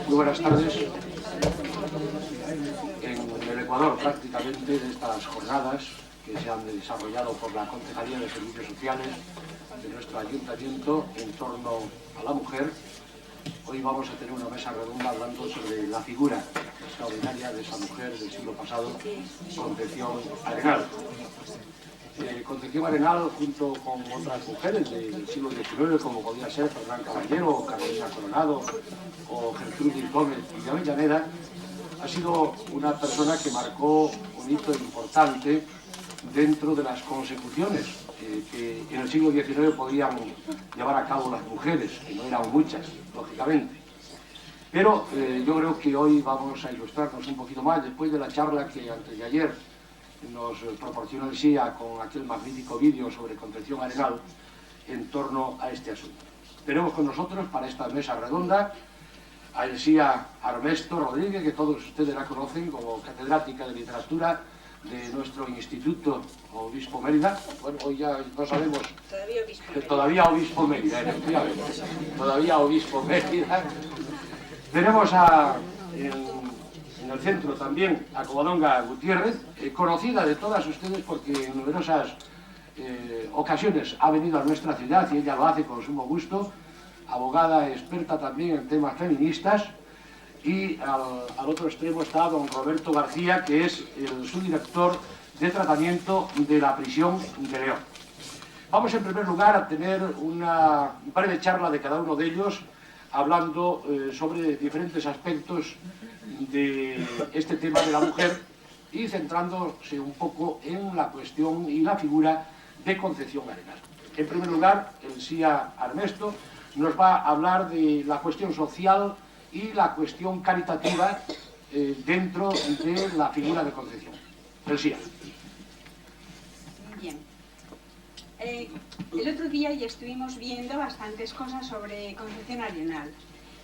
Muy buenas tardes. En el Ecuador, prácticamente, de estas jornadas que se han desarrollado por la Concejalía de Servicios Sociales de nuestro ayuntamiento en torno a la mujer, hoy vamos a tener una mesa redonda hablando sobre la figura extraordinaria de esa mujer del siglo pasado, Concepción Arenal. Concepción Arenal, junto con otras mujeres del siglo XIX, como podía ser Fernán Caballero, o Carolina Coronado, o Gertrudis Gómez y de Avellaneda, ha sido una persona que marcó un hito importante dentro de las consecuciones que en el siglo XIX podían llevar a cabo las mujeres, que no eran muchas, lógicamente. Pero yo creo que hoy vamos a ilustrarnos un poquito más, después de la charla que antes de ayer nos proporcionó el SIA con aquel magnífico vídeo sobre Concepción Arenal en torno a este asunto. Tenemos con nosotros para esta mesa redonda a el SIA Armesto Rodríguez, que todos ustedes la conocen como catedrática de literatura de nuestro Instituto Obispo Mérida. Bueno, hoy ya no sabemos... Todavía Obispo Mérida, efectivamente. Todavía Obispo Mérida. Tenemos en el centro también a Covadonga Gutiérrez, conocida de todas ustedes porque en numerosas ocasiones ha venido a nuestra ciudad y ella lo hace con sumo gusto, abogada experta también en temas feministas, y al otro extremo está don Roberto García, que es el subdirector de tratamiento de la prisión de León. Vamos en primer lugar a tener una breve charla de cada uno de ellos, hablando sobre diferentes aspectos de este tema de la mujer y centrándose un poco en la cuestión y la figura de Concepción Arenal. En primer lugar, el SIA Armesto nos va a hablar de la cuestión social y la cuestión caritativa dentro de la figura de Concepción. El SIA. Bien. El otro día ya estuvimos viendo bastantes cosas sobre Concepción Arenal.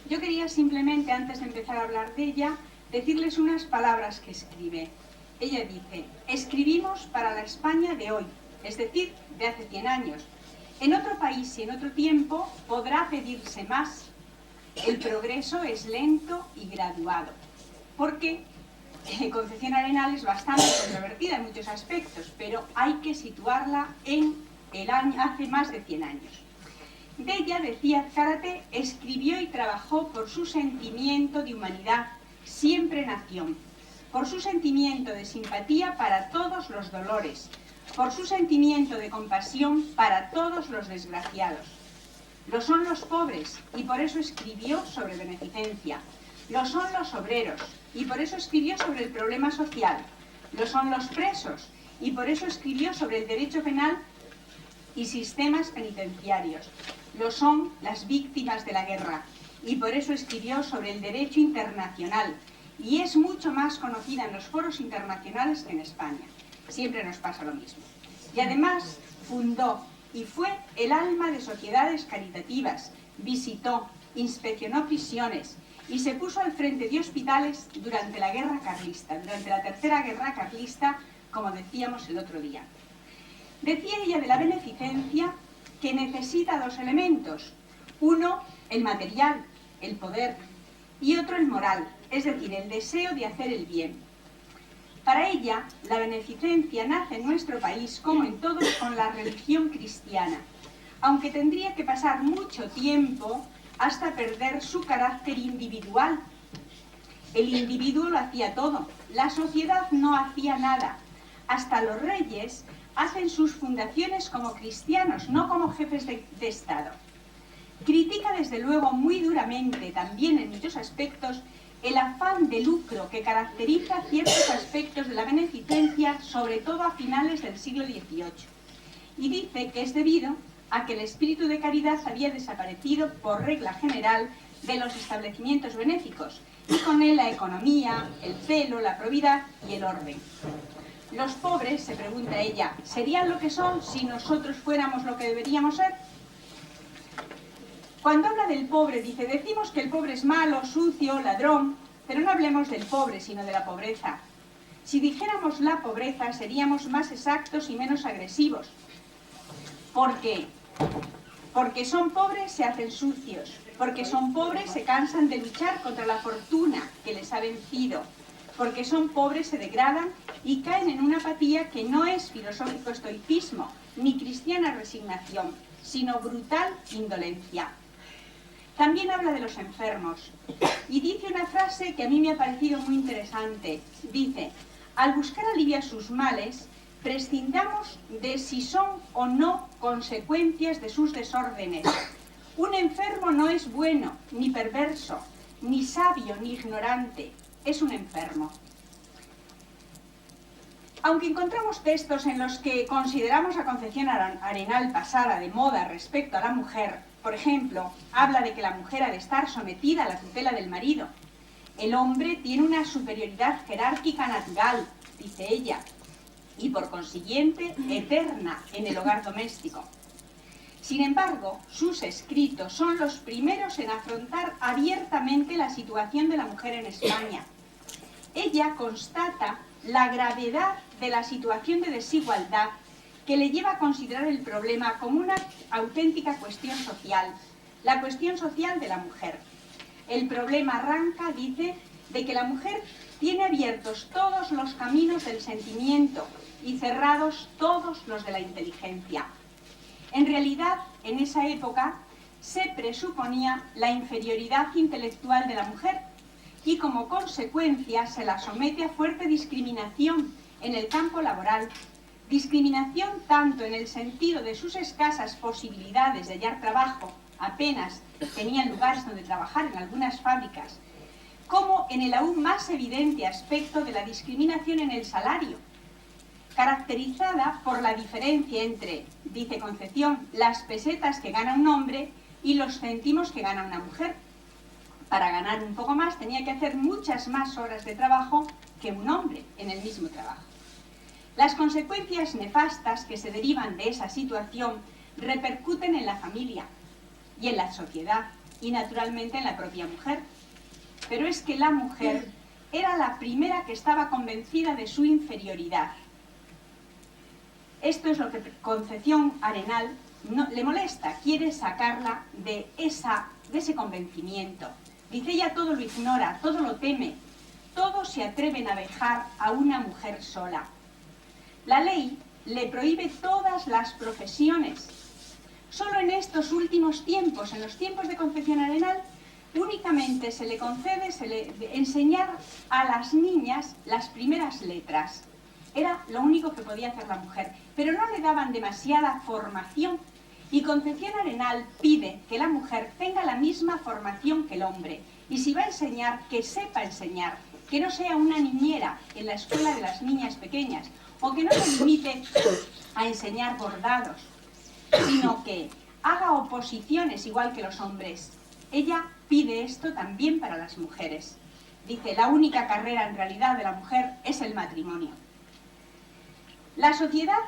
Yo quería simplemente, antes de empezar a hablar de ella, decirles unas palabras que escribe. Ella dice: escribimos para la España de hoy, es decir, de hace 100 años. En otro país y en otro tiempo podrá pedirse más. El progreso es lento y graduado. Porque Concepción Arenal es bastante controvertida en muchos aspectos, pero hay que situarla en el año, hace más de 100 años. De ella, decía Zárate, escribió y trabajó por su sentimiento de humanidad, siempre nación, por su sentimiento de simpatía para todos los dolores, por su sentimiento de compasión para todos los desgraciados. Lo son los pobres, y por eso escribió sobre beneficencia. Lo son los obreros, y por eso escribió sobre el problema social. Lo son los presos, y por eso escribió sobre el derecho penal y sistemas penitenciarios. Lo son las víctimas de la guerra, y por eso escribió sobre el derecho internacional, y es mucho más conocida en los foros internacionales que en España. Siempre nos pasa lo mismo. Y además fundó y fue el alma de sociedades caritativas, visitó, inspeccionó prisiones y se puso al frente de hospitales durante la guerra carlista, durante la tercera guerra carlista, como decíamos el otro día. Decía ella de la beneficencia que necesita dos elementos: uno, el material, el poder, y otro, el moral, es decir, el deseo de hacer el bien. Para ella, la beneficencia nace en nuestro país, como en todos, con la religión cristiana, aunque tendría que pasar mucho tiempo hasta perder su carácter individual. El individuo lo hacía todo, la sociedad no hacía nada. Hasta los reyes hacen sus fundaciones como cristianos, no como jefes de Estado. Critica desde luego muy duramente, también en muchos aspectos, el afán de lucro que caracteriza ciertos aspectos de la beneficencia, sobre todo a finales del siglo XVIII. Y dice que es debido a que el espíritu de caridad había desaparecido por regla general de los establecimientos benéficos, y con él la economía, el celo, la probidad y el orden. Los pobres, se pregunta ella, ¿serían lo que son si nosotros fuéramos lo que deberíamos ser? Cuando habla del pobre, dice, decimos que el pobre es malo, sucio, ladrón, pero no hablemos del pobre, sino de la pobreza. Si dijéramos la pobreza, seríamos más exactos y menos agresivos. ¿Por qué? Porque son pobres se hacen sucios, porque son pobres se cansan de luchar contra la fortuna que les ha vencido, porque son pobres se degradan y caen en una apatía que no es filosófico estoicismo, ni cristiana resignación, sino brutal indolencia. También habla de los enfermos y dice una frase que a mí me ha parecido muy interesante. Dice, al buscar alivio a sus males, prescindamos de si son o no consecuencias de sus desórdenes. Un enfermo no es bueno, ni perverso, ni sabio, ni ignorante. Es un enfermo. Aunque encontramos textos en los que consideramos a Concepción Arenal pasada de moda respecto a la mujer, por ejemplo, habla de que la mujer ha de estar sometida a la tutela del marido. El hombre tiene una superioridad jerárquica natural, dice ella, y por consiguiente eterna en el hogar doméstico. Sin embargo, sus escritos son los primeros en afrontar abiertamente la situación de la mujer en España. Ella constata la gravedad de la situación de desigualdad que le lleva a considerar el problema como una auténtica cuestión social, la cuestión social de la mujer. El problema arranca, dice, de que la mujer tiene abiertos todos los caminos del sentimiento y cerrados todos los de la inteligencia. En realidad, en esa época, se presuponía la inferioridad intelectual de la mujer y como consecuencia se la somete a fuerte discriminación en el campo laboral, discriminación tanto en el sentido de sus escasas posibilidades de hallar trabajo, apenas tenían lugares donde trabajar en algunas fábricas, como en el aún más evidente aspecto de la discriminación en el salario, caracterizada por la diferencia entre, dice Concepción, las pesetas que gana un hombre y los céntimos que gana una mujer. Para ganar un poco más tenía que hacer muchas más horas de trabajo que un hombre en el mismo trabajo. Las consecuencias nefastas que se derivan de esa situación repercuten en la familia y en la sociedad y naturalmente en la propia mujer. Pero es que la mujer era la primera que estaba convencida de su inferioridad. Esto es lo que Concepción Arenal le molesta, quiere sacarla de ese convencimiento. Dice, ella todo lo ignora, todo lo teme, todos se atreven a dejar a una mujer sola. La ley le prohíbe todas las profesiones. Solo en estos últimos tiempos, en los tiempos de Concepción Arenal, únicamente se le concede enseñar a las niñas las primeras letras. Era lo único que podía hacer la mujer, pero no le daban demasiada formación. Y Concepción Arenal pide que la mujer tenga la misma formación que el hombre. Y si va a enseñar, que sepa enseñar, que no sea una niñera en la escuela de las niñas pequeñas, o que no se limite a enseñar bordados, sino que haga oposiciones igual que los hombres. Ella pide esto también para las mujeres. Dice, la única carrera en realidad de la mujer es el matrimonio. La sociedad,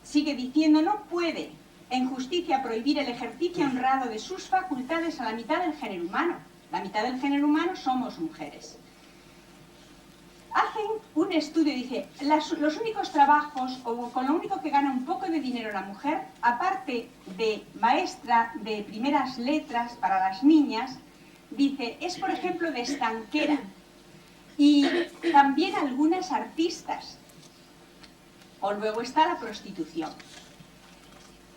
sigue diciendo, no puede en justicia prohibir el ejercicio honrado de sus facultades a la mitad del género humano. La mitad del género humano somos mujeres. Hacen un estudio, dice, los únicos trabajos, o con lo único que gana un poco de dinero la mujer, aparte de maestra de primeras letras para las niñas, dice, es por ejemplo de estanquera, y también algunas artistas, o luego está la prostitución.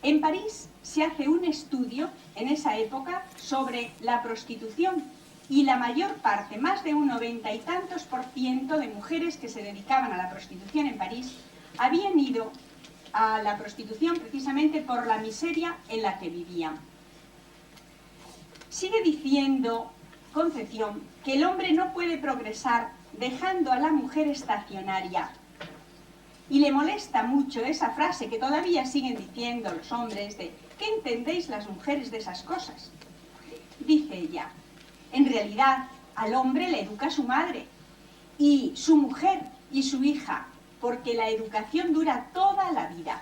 En París se hace un estudio en esa época sobre la prostitución, y la mayor parte, más de un 90 y tantos % de mujeres que se dedicaban a la prostitución en París, habían ido a la prostitución precisamente por la miseria en la que vivían. Sigue diciendo Concepción que el hombre no puede progresar dejando a la mujer estacionaria. Y le molesta mucho esa frase que todavía siguen diciendo los hombres de ¿qué entendéis las mujeres de esas cosas? Dice ella, en realidad al hombre le educa su madre y su mujer y su hija, porque la educación dura toda la vida.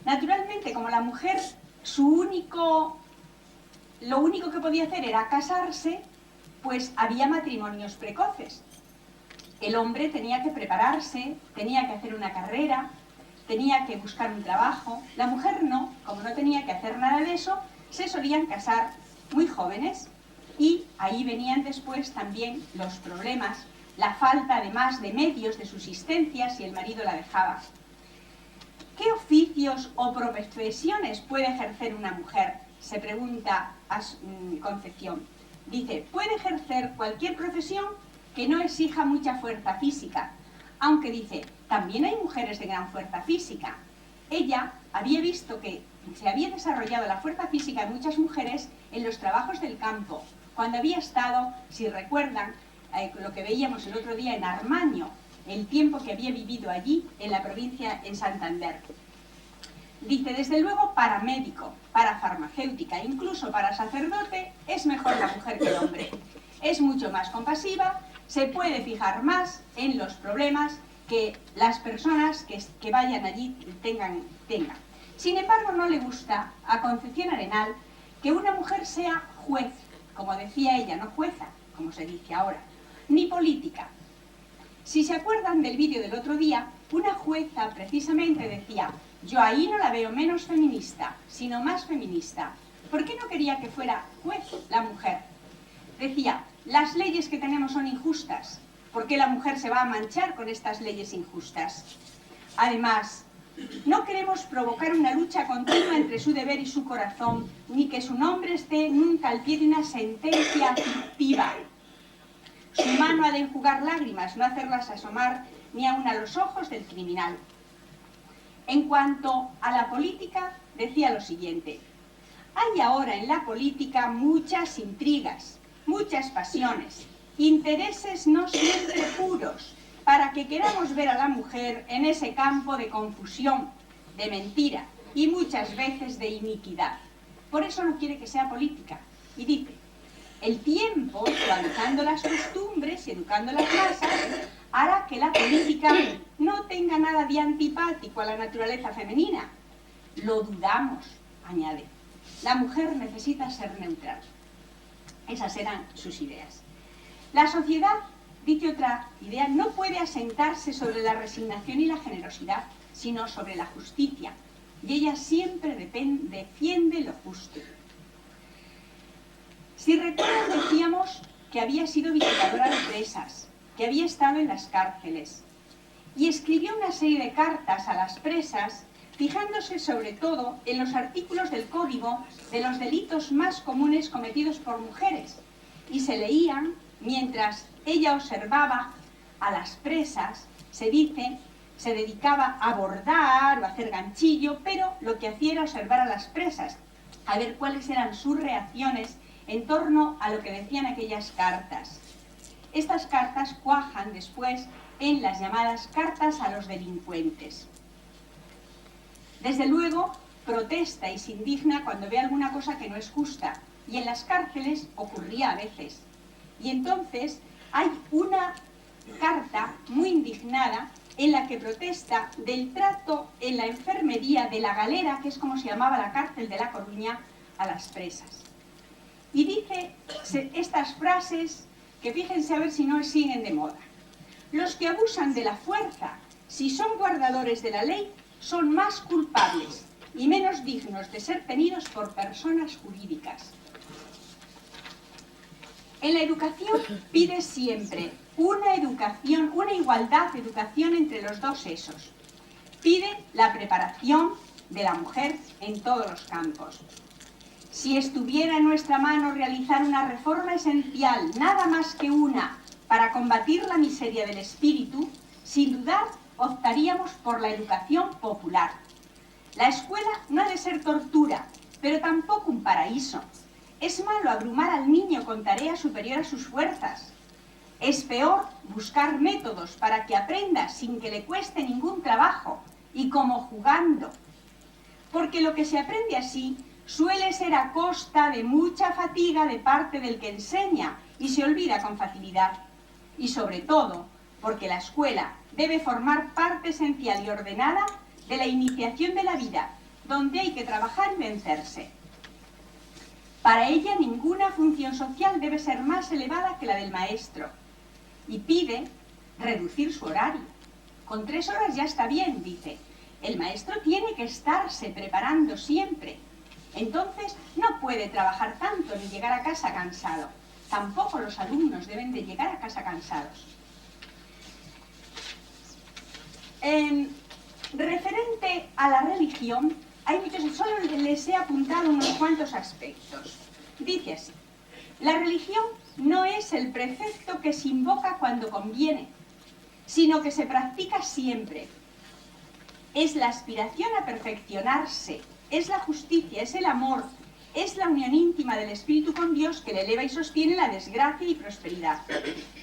Naturalmente, como la mujer lo único que podía hacer era casarse, pues había matrimonios precoces. El hombre tenía que prepararse, tenía que hacer una carrera, tenía que buscar un trabajo. La mujer no, como no tenía que hacer nada de eso, se solían casar muy jóvenes y ahí venían después también los problemas, la falta además de medios de subsistencia si el marido la dejaba. ¿Qué oficios o profesiones puede ejercer una mujer? Se pregunta a Concepción. Dice, puede ejercer cualquier profesión que no exija mucha fuerza física, aunque dice, también hay mujeres de gran fuerza física. Ella había visto que se había desarrollado la fuerza física de muchas mujeres en los trabajos del campo, cuando había estado, si recuerdan, lo que veíamos el otro día en Armaño, el tiempo que había vivido allí, en la provincia, en Santander. Dice, desde luego, para médico, para farmacéutica, incluso para sacerdote, es mejor la mujer que el hombre. Es mucho más compasiva, se puede fijar más en los problemas que las personas que vayan allí tengan. Sin embargo, no le gusta a Concepción Arenal que una mujer sea juez, como decía ella, no jueza, como se dice ahora, ni política. Si se acuerdan del vídeo del otro día, una jueza precisamente decía, yo ahí no la veo menos feminista, sino más feminista. ¿Por qué no quería que fuera juez la mujer? Decía, las leyes que tenemos son injustas. ¿Por qué la mujer se va a manchar con estas leyes injustas? Además, no queremos provocar una lucha continua entre su deber y su corazón, ni que su nombre esté nunca al pie de una sentencia fictiva. Su mano ha de enjugar lágrimas, no hacerlas asomar ni aun a los ojos del criminal. En cuanto a la política, decía lo siguiente. Hay ahora en la política muchas intrigas, muchas pasiones, intereses no siempre puros, para que queramos ver a la mujer en ese campo de confusión, de mentira y muchas veces de iniquidad. Por eso no quiere que sea política. Y dice, el tiempo, suavizando las costumbres y educando las masas, hará que la política no tenga nada de antipático a la naturaleza femenina. Lo dudamos, añade. La mujer necesita ser neutral. Esas eran sus ideas. La sociedad, dice otra idea, no puede asentarse sobre la resignación y la generosidad, sino sobre la justicia. Y ella siempre defiende lo justo. Si recuerdan, decíamos que había sido visitadora de presas, que había estado en las cárceles, y escribió una serie de cartas a las presas, fijándose sobre todo en los artículos del Código de los delitos más comunes cometidos por mujeres, y se leían mientras ella observaba a las presas. Se dice, se dedicaba a bordar o a hacer ganchillo, pero lo que hacía era observar a las presas, a ver cuáles eran sus reacciones en torno a lo que decían aquellas cartas. Estas cartas cuajan después en las llamadas cartas a los delincuentes. Desde luego, protesta y se indigna cuando ve alguna cosa que no es justa, y en las cárceles ocurría a veces. Y entonces hay una carta muy indignada en la que protesta del trato en la enfermería de la Galera, que es como se llamaba la cárcel de La Coruña, a las presas. Y dice estas frases que fíjense a ver si no siguen de moda. Los que abusan de la fuerza, si son guardadores de la ley, son más culpables y menos dignos de ser tenidos por personas jurídicas. En la educación pide siempre una igualdad de educación entre los dos sexos. Pide la preparación de la mujer en todos los campos. Si estuviera en nuestra mano realizar una reforma esencial, nada más que una, para combatir la miseria del espíritu, sin dudar optaríamos por la educación popular. La escuela no ha de ser tortura, pero tampoco un paraíso. Es malo abrumar al niño con tareas superiores a sus fuerzas. Es peor buscar métodos para que aprenda sin que le cueste ningún trabajo y como jugando. Porque lo que se aprende así suele ser a costa de mucha fatiga de parte del que enseña y se olvida con facilidad. Y sobre todo, porque la escuela debe formar parte esencial y ordenada de la iniciación de la vida, donde hay que trabajar y vencerse. Para ella ninguna función social debe ser más elevada que la del maestro. Y pide reducir su horario. Con 3 horas ya está bien, dice. El maestro tiene que estarse preparando siempre. Entonces no puede trabajar tanto ni llegar a casa cansado. Tampoco los alumnos deben de llegar a casa cansados. Referente a la religión, hay muchos, solo les he apuntado unos cuantos aspectos. Dice así: la religión no es el precepto que se invoca cuando conviene, sino que se practica siempre. Es la aspiración a perfeccionarse, es la justicia, es el amor, es la unión íntima del espíritu con Dios que le eleva y sostiene la desgracia y prosperidad.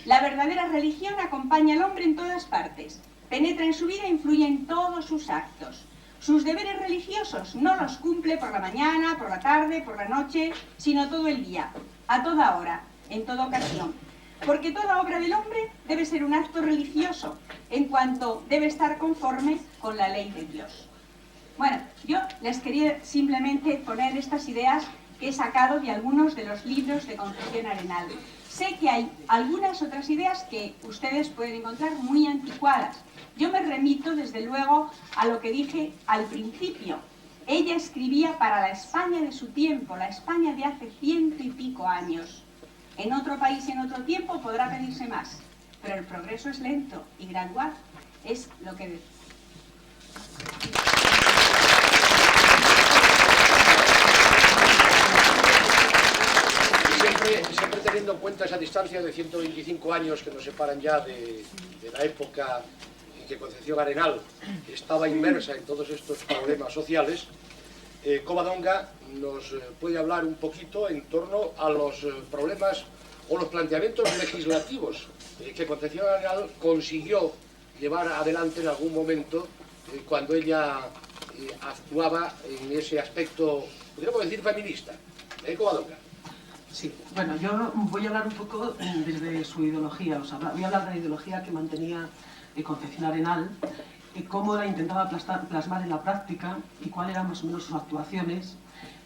La verdadera religión acompaña al hombre en todas partes, penetra en su vida e influye en todos sus actos. Sus deberes religiosos no los cumple por la mañana, por la tarde, por la noche, sino todo el día, a toda hora, en toda ocasión. Porque toda obra del hombre debe ser un acto religioso, en cuanto debe estar conforme con la ley de Dios. Bueno, yo les quería simplemente poner estas ideas que he sacado de algunos de los libros de Concepción Arenal. Sé que hay algunas otras ideas que ustedes pueden encontrar muy anticuadas. Yo me remito, desde luego, a lo que dije al principio. Ella escribía para la España de su tiempo, la España de hace 100 y pico años. En otro país y en otro tiempo podrá pedirse más, pero el progreso es lento y gradual, es lo que decía. Siempre teniendo en cuenta esa distancia de 125 años que nos separan ya de la época en que Concepción Arenal estaba inmersa en todos estos problemas sociales, Covadonga nos puede hablar un poquito en torno a los problemas o los planteamientos legislativos que Concepción Arenal consiguió llevar adelante en algún momento cuando ella actuaba en ese aspecto, podríamos decir, feminista. Covadonga. Sí, bueno, yo voy a hablar un poco desde su ideología, o sea, voy a hablar de la ideología que mantenía Concepción Arenal, cómo la intentaba plasmar en la práctica y cuáles eran más o menos sus actuaciones.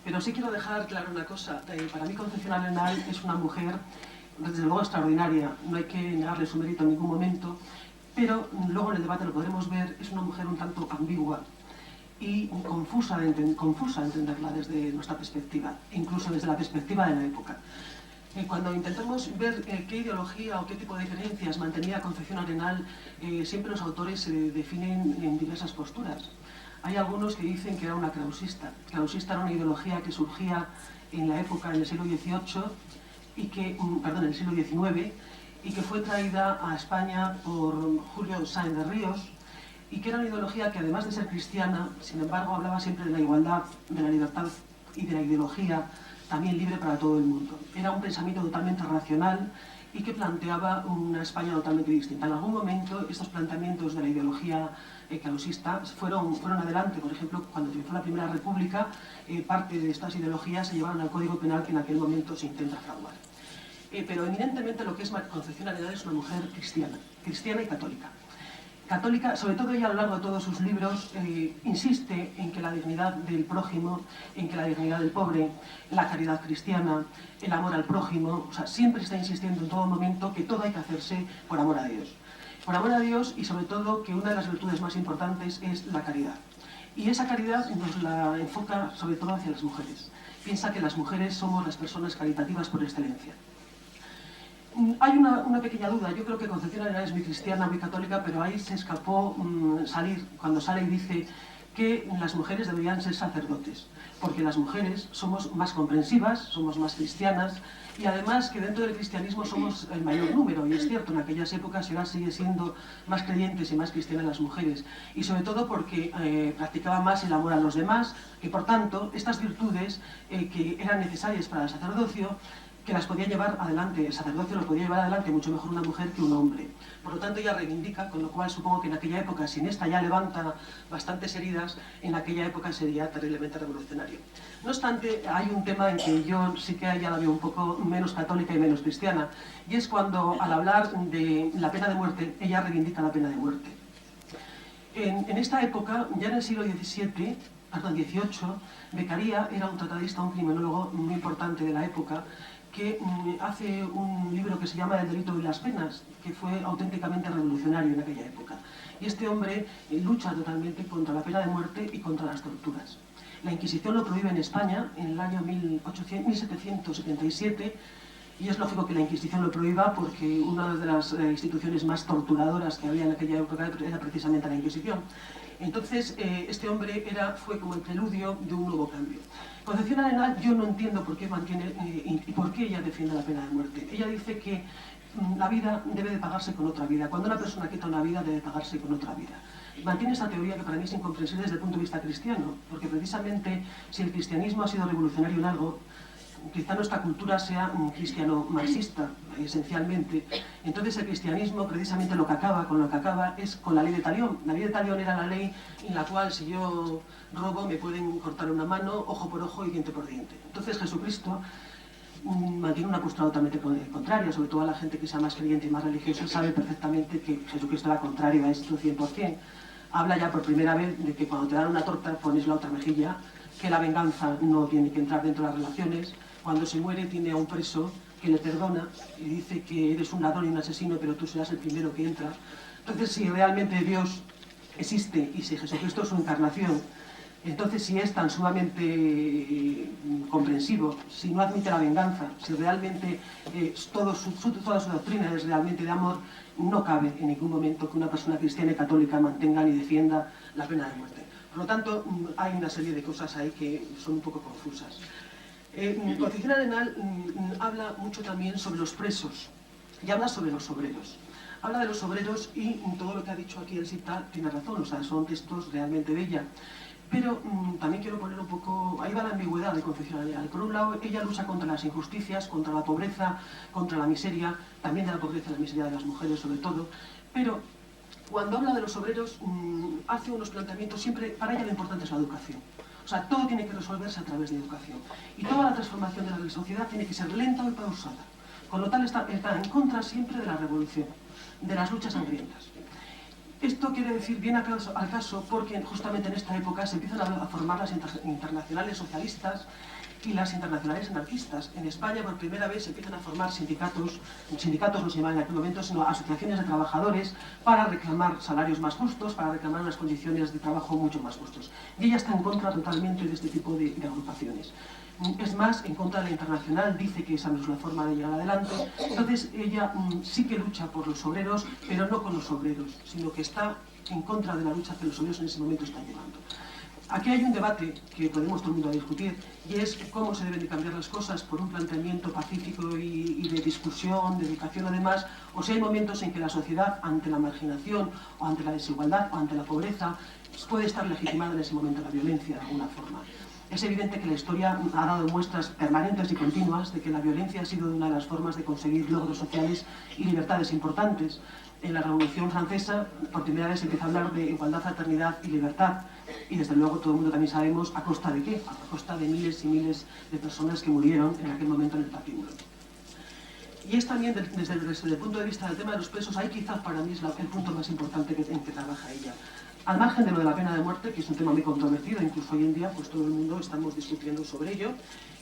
Pero sí quiero dejar claro una cosa: para mí Concepción Arenal es una mujer, desde luego, extraordinaria, no hay que negarle su mérito en ningún momento, pero luego en el debate lo podremos ver, es una mujer un tanto ambigua y confusa de entenderla desde nuestra perspectiva, incluso desde la perspectiva de la época. Cuando intentamos ver qué ideología o qué tipo de diferencias mantenía Concepción Arenal, siempre los autores se definen en diversas posturas. Hay algunos que dicen que era una krausista. Krausista era una ideología que surgía en la época, en el siglo XVIII, en el siglo XIX, y que fue traída a España por Julio Sáenz de Ríos, y que era una ideología que, además de ser cristiana, sin embargo hablaba siempre de la igualdad, de la libertad y de la ideología también libre para todo el mundo. Era un pensamiento totalmente racional y que planteaba una España totalmente distinta. En algún momento estos planteamientos de la ideología krausista fueron adelante. Por ejemplo, cuando triunfó la Primera República, parte de estas ideologías se llevaron al Código Penal, que en aquel momento se intenta fraudar. Pero eminentemente lo que es Concepción Arenal es una mujer cristiana y católica. Católica, sobre todo ella a lo largo de todos sus libros, insiste en que la dignidad del prójimo, en que la dignidad del pobre, la caridad cristiana, el amor al prójimo, o sea, siempre está insistiendo en todo momento que todo hay que hacerse por amor a Dios. Por amor a Dios, y sobre todo que una de las virtudes más importantes es la caridad. Y esa caridad nos la enfoca sobre todo hacia las mujeres. Piensa que las mujeres somos las personas caritativas por excelencia. Hay una pequeña duda. Yo creo que Concepción Arenal es muy cristiana, muy católica, pero ahí se escapó salir, cuando sale y dice que las mujeres deberían ser sacerdotes, porque las mujeres somos más comprensivas, somos más cristianas, y además que dentro del cristianismo somos el mayor número, y es cierto, en aquellas épocas y ahora sigue siendo más creyentes y más cristianas las mujeres, y sobre todo porque practicaban más el amor a los demás, que por tanto estas virtudes que eran necesarias para el sacerdocio, que las podía llevar adelante, el sacerdocio lo podía llevar adelante mucho mejor una mujer que un hombre. Por lo tanto ella reivindica, con lo cual supongo que en aquella época, si en esta ya levanta bastantes heridas, en aquella época sería terriblemente revolucionario. No obstante, hay un tema en que yo sí que ya la veo un poco menos católica y menos cristiana, y es cuando al hablar de la pena de muerte, ella reivindica la pena de muerte. En esta época, ya en el siglo XVII, perdón, XVIII, Beccaria era un tratadista, un criminólogo muy importante de la época, que hace un libro que se llama El delito y las penas, que fue auténticamente revolucionario en aquella época. Y este hombre lucha totalmente contra la pena de muerte y contra las torturas. La Inquisición lo prohíbe en España en el año 1777, y es lógico que la Inquisición lo prohíba porque una de las instituciones más torturadoras que había en aquella época era precisamente la Inquisición. Entonces, este hombre fue como el preludio de un nuevo cambio. Concepción Arenal, yo no entiendo por qué mantiene y por qué ella defiende la pena de muerte. Ella dice que la vida debe de pagarse con otra vida. Cuando una persona quita una vida, debe pagarse con otra vida. Mantiene esta teoría que para mí es incomprensible desde el punto de vista cristiano, porque precisamente si el cristianismo ha sido revolucionario en algo, quizá nuestra cultura sea cristiano-marxista, esencialmente. Entonces el cristianismo precisamente con lo que acaba es con la ley de talión. La ley de talión era la ley en la cual si yo robo me pueden cortar una mano, ojo por ojo y diente por diente. Entonces Jesucristo mantiene una postura totalmente contraria, sobre todo a la gente que sea más creyente y más religiosa sabe perfectamente que Jesucristo era contrario a esto 100%. Habla ya por primera vez de que cuando te dan una torta pones la otra mejilla, que la venganza no tiene que entrar dentro de las relaciones. Cuando se muere tiene a un preso que le perdona y dice que eres un ladrón y un asesino, pero tú serás el primero que entra. Entonces, si realmente Dios existe y si Jesucristo es su encarnación, entonces si es tan sumamente comprensivo, si no admite la venganza, si realmente toda su doctrina es realmente de amor, no cabe en ningún momento que una persona cristiana y católica mantenga ni defienda la pena de muerte. Por lo tanto, hay una serie de cosas ahí que son un poco confusas. Concepción Arenal habla mucho también sobre los presos y habla sobre los obreros. Habla de los obreros y todo lo que ha dicho aquí el Cita tiene razón, o sea, son textos realmente de ella. Pero también quiero poner un poco, ahí va la ambigüedad de Concepción Arenal. Por un lado, ella lucha contra las injusticias, contra la pobreza, contra la miseria, también de la pobreza y la miseria de las mujeres sobre todo, pero cuando habla de los obreros hace unos planteamientos, siempre para ella lo importante es la educación. O sea, todo tiene que resolverse a través de educación. Y toda la transformación de la sociedad tiene que ser lenta y pausada. Con lo tal está en contra siempre de la revolución, de las luchas sangrientas. Esto quiere decir bien al caso porque justamente en esta época se empiezan a formar las internacionales socialistas y las internacionales anarquistas. En España por primera vez se empiezan a formar sindicatos no se llamaban en aquel momento, sino asociaciones de trabajadores para reclamar salarios más justos, para reclamar unas condiciones de trabajo mucho más justos. Y ella está en contra totalmente de este tipo de agrupaciones. Es más, en contra de la internacional, dice que esa no es la forma de llegar adelante. Entonces ella sí que lucha por los obreros, pero no con los obreros, sino que está en contra de la lucha que los obreros en ese momento están llevando. Aquí hay un debate que podemos todo el mundo discutir, y es cómo se deben de cambiar las cosas por un planteamiento pacífico y de discusión, de educación además, o si hay momentos en que la sociedad, ante la marginación, o ante la desigualdad, o ante la pobreza, puede estar legitimada en ese momento la violencia de alguna forma. Es evidente que la historia ha dado muestras permanentes y continuas de que la violencia ha sido una de las formas de conseguir logros sociales y libertades importantes. En la Revolución Francesa, por primera vez se empieza a hablar de igualdad, fraternidad y libertad. Y desde luego todo el mundo también sabemos a costa de qué, a costa de miles y miles de personas que murieron en aquel momento en el patíbulo. Y es también, desde el punto de vista del tema de los presos, ahí quizás para mí es el punto más importante en que trabaja ella. Al margen de lo de la pena de muerte, que es un tema muy controvertido, incluso hoy en día pues todo el mundo estamos discutiendo sobre ello,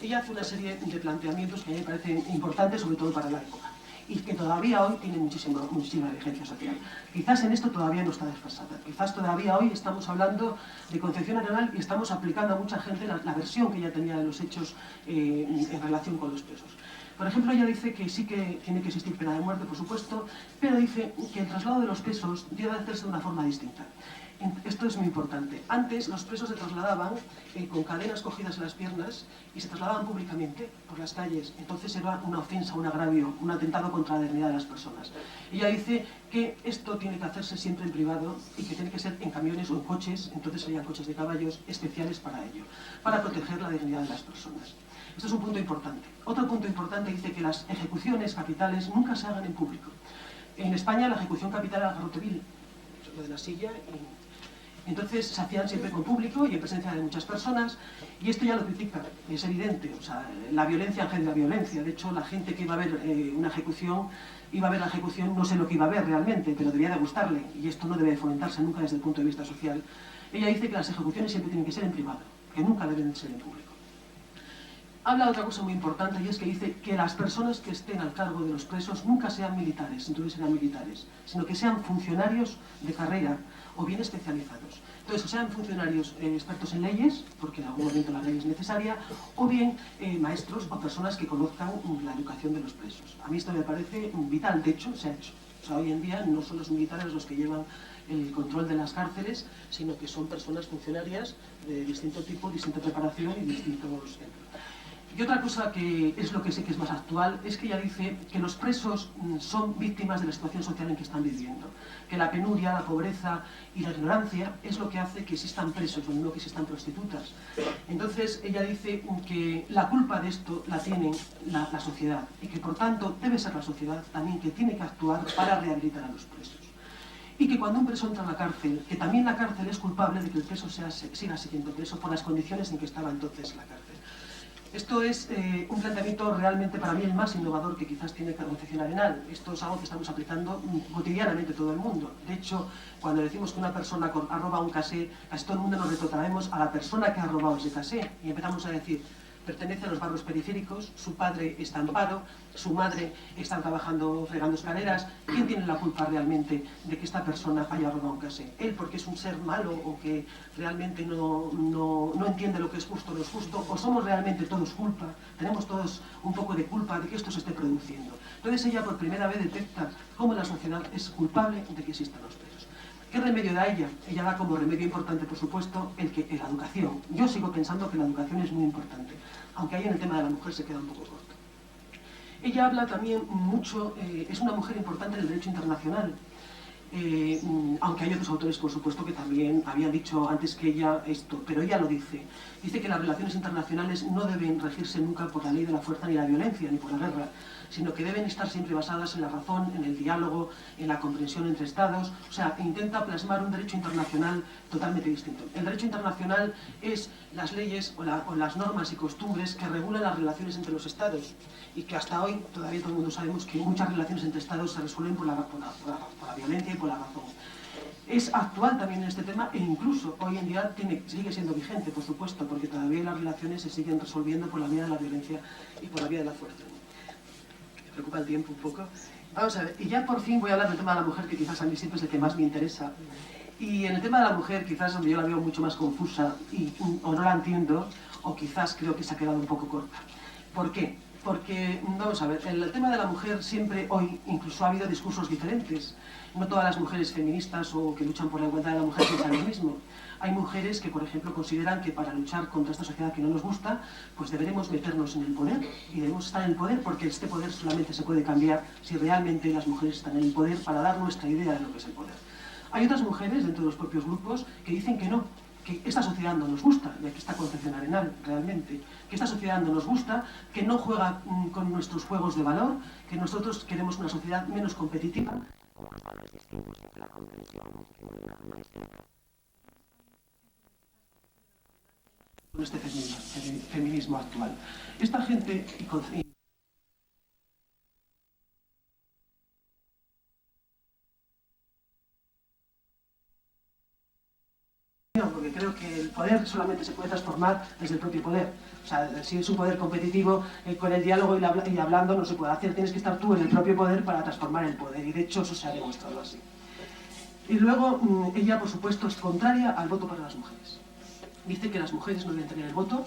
ella hace una serie de planteamientos que a mí me parecen importantes, sobre todo para la época, y que todavía hoy tienen muchísima vigencia social. Quizás en esto todavía no está desfasada, quizás todavía hoy estamos hablando de Concepción Arenal y estamos aplicando a mucha gente la versión que ella tenía de los hechos en relación con los presos. Por ejemplo, ella dice que sí que tiene que existir pena de muerte, por supuesto, pero dice que el traslado de los presos debe hacerse de una forma distinta. Esto es muy importante. Antes los presos se trasladaban con cadenas cogidas en las piernas y se trasladaban públicamente por las calles. Entonces era una ofensa, un agravio, un atentado contra la dignidad de las personas. Ella dice que esto tiene que hacerse siempre en privado y que tiene que ser en camiones o en coches, entonces serían coches de caballos especiales para ello, para proteger la dignidad de las personas. Esto es un punto importante. Otro punto importante dice que las ejecuciones capitales nunca se hagan en público. En España la ejecución capital era garrote vil, lo de la silla, y entonces se hacían siempre con público y en presencia de muchas personas, y esto ya lo critica, es evidente, o sea, la violencia engendra violencia. De hecho, la gente que iba a ver una ejecución, iba a ver la ejecución, no sé lo que iba a ver realmente, pero debía de gustarle, y esto no debe de fomentarse nunca desde el punto de vista social. Ella dice que las ejecuciones siempre tienen que ser en privado, que nunca deben ser en público. Habla de otra cosa muy importante, y es que dice que las personas que estén al cargo de los presos nunca sean militares, entonces serán militares, sino que sean funcionarios de carrera o bien especializados. Entonces, o sean funcionarios expertos en leyes, porque en algún momento la ley es necesaria, o bien maestros o personas que conozcan la educación de los presos. A mí esto me parece vital, de hecho, se ha hecho. O sea, hoy en día no son los militares los que llevan el control de las cárceles, sino que son personas funcionarias de distinto tipo, distinta preparación y distintos... Y otra cosa que es lo que sé que es más actual es que ella dice que los presos son víctimas de la situación social en que están viviendo, que la penuria, la pobreza y la ignorancia es lo que hace que existan presos, o no que existan prostitutas. Entonces ella dice que la culpa de esto la tiene la sociedad y que por tanto debe ser la sociedad también que tiene que actuar para rehabilitar a los presos. Y que cuando un preso entra a la cárcel, que también la cárcel es culpable de que el preso siga siendo preso por las condiciones en que estaba entonces la cárcel. Esto es un planteamiento realmente para mí el más innovador que quizás tiene Concepción Arenal. Esto es algo que estamos aplicando cotidianamente todo el mundo. De hecho, cuando decimos que una persona ha robado un casé, casi todo el mundo nos retrotraemos a la persona que ha robado ese casé y empezamos a decir: pertenece a los barrios periféricos, su padre está en paro, su madre está trabajando fregando escaleras. ¿Quién tiene la culpa realmente de que esta persona haya robado un casé? ¿Él porque es un ser malo o que realmente no entiende lo que es justo o no es justo? ¿O somos realmente todos culpa? Tenemos todos un poco de culpa de que esto se esté produciendo. Entonces ella por primera vez detecta cómo la sociedad es culpable de que existan los presos. ¿Qué remedio da ella? Ella da como remedio importante, por supuesto, la educación. Yo sigo pensando que la educación es muy importante, aunque ahí en el tema de la mujer se queda un poco corto. Ella habla también mucho, es una mujer importante en el derecho internacional, aunque hay otros autores, por supuesto, que también habían dicho antes que ella esto, pero ella lo dice. Dice que las relaciones internacionales no deben regirse nunca por la ley de la fuerza ni la violencia, ni por la guerra, sino que deben estar siempre basadas en la razón, en el diálogo, en la comprensión entre Estados. O sea, intenta plasmar un derecho internacional totalmente distinto. El derecho internacional es las leyes o las normas y costumbres que regulan las relaciones entre los Estados, y que hasta hoy todavía todo el mundo sabemos que muchas relaciones entre Estados se resuelven por la violencia y por la razón. Es actual también en este tema e incluso hoy en día sigue siendo vigente, por supuesto, porque todavía las relaciones se siguen resolviendo por la vía de la violencia y por la vía de la fuerza. Me preocupa el tiempo un poco. Vamos a ver, y ya por fin voy a hablar del tema de la mujer, que quizás a mí siempre es el que más me interesa. Y en el tema de la mujer, quizás donde yo la veo mucho más confusa o no la entiendo, o quizás creo que se ha quedado un poco corta. ¿Por qué? Porque, vamos a ver, en el tema de la mujer siempre hoy incluso ha habido discursos diferentes. No todas las mujeres feministas o que luchan por la igualdad de la mujer piensan lo mismo. Hay mujeres que, por ejemplo, consideran que para luchar contra esta sociedad que no nos gusta, pues deberemos meternos en el poder y debemos estar en el poder, porque este poder solamente se puede cambiar si realmente las mujeres están en el poder para dar nuestra idea de lo que es el poder. Hay otras mujeres dentro de los propios grupos que dicen que no, que esta sociedad no nos gusta, y aquí está Concepción Arenal realmente, que esta sociedad no nos gusta, que no juega con nuestros juegos de valor, que nosotros queremos una sociedad menos competitiva. Con este feminismo actual. Esta gente... Porque creo que el poder solamente se puede transformar desde el propio poder. O sea, si es un poder competitivo, con el diálogo y hablando no se puede hacer. Tienes que estar tú en el propio poder para transformar el poder. Y de hecho eso se ha demostrado así. Y luego ella, por supuesto, es contraria al voto para las mujeres. Dice que las mujeres no deben tener el voto,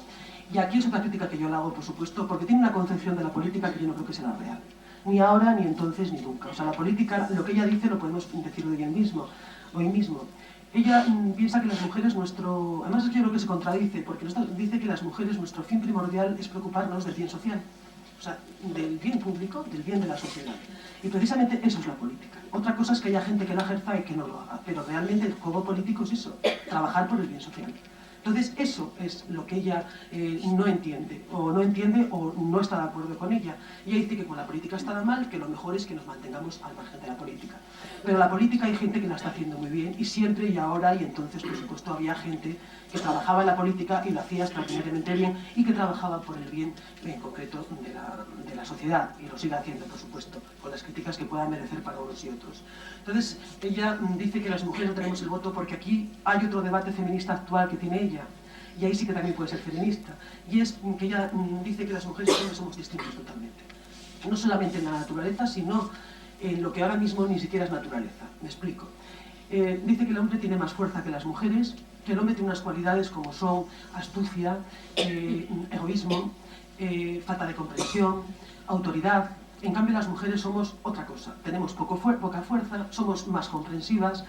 y aquí es otra crítica que yo le hago, por supuesto, porque tiene una concepción de la política que yo no creo que sea la real. Ni ahora, ni entonces, ni nunca. O sea, la política, lo que ella dice lo podemos decir hoy mismo. Ella piensa que las mujeres además es que yo creo que se contradice, porque dice que las mujeres, nuestro fin primordial es preocuparnos del bien social. O sea, del bien público, del bien de la sociedad. Y precisamente eso es la política. Otra cosa es que haya gente que la ejerza y que no lo haga, pero realmente el juego político es eso, trabajar por el bien social. Entonces eso es lo que ella no entiende o no está de acuerdo con ella. Y ella dice que con la política está mal, que lo mejor es que nos mantengamos al margen de la política. Pero la política hay gente que la está haciendo muy bien, y siempre y ahora, y entonces por supuesto había gente que trabajaba en la política y lo hacía extraordinariamente bien, y que trabajaba por el bien en concreto de la sociedad, y lo sigue haciendo por supuesto, con las críticas que puedan merecer para unos y otros. Entonces ella dice que las mujeres no tenemos el voto porque aquí hay otro debate feminista actual que tiene ella, y ahí sí que también puede ser feminista, y es que ella dice que las mujeres y los hombres somos distintos totalmente, no solamente en la naturaleza, sino en lo que ahora mismo ni siquiera es naturaleza. Me explico. Dice que el hombre tiene más fuerza que las mujeres, que el hombre tiene unas cualidades como son astucia, egoísmo, falta de comprensión, autoridad. En cambio, las mujeres somos otra cosa. Tenemos poca fuerza, somos más comprensivas,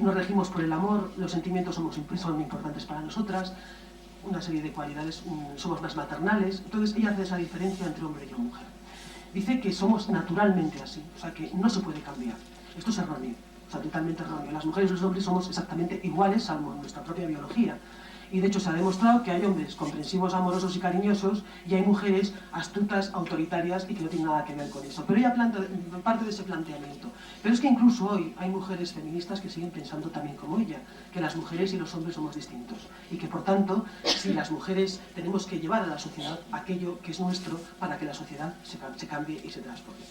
nos regimos por el amor, los sentimientos son importantes para nosotras, una serie de cualidades, somos más maternales. Entonces ella hace esa diferencia entre hombre y mujer. Dice que somos naturalmente así, o sea que no se puede cambiar. Esto es erróneo, o sea, totalmente erróneo. Las mujeres y los hombres somos exactamente iguales, salvo en nuestra propia biología. Y de hecho se ha demostrado que hay hombres comprensivos, amorosos y cariñosos, y hay mujeres astutas, autoritarias y que no tienen nada que ver con eso. Pero ella parte de ese planteamiento. Pero es que incluso hoy hay mujeres feministas que siguen pensando también como ella, que las mujeres y los hombres somos distintos. Y que por tanto, si las mujeres tenemos que llevar a la sociedad aquello que es nuestro para que la sociedad se cambie y se transforme.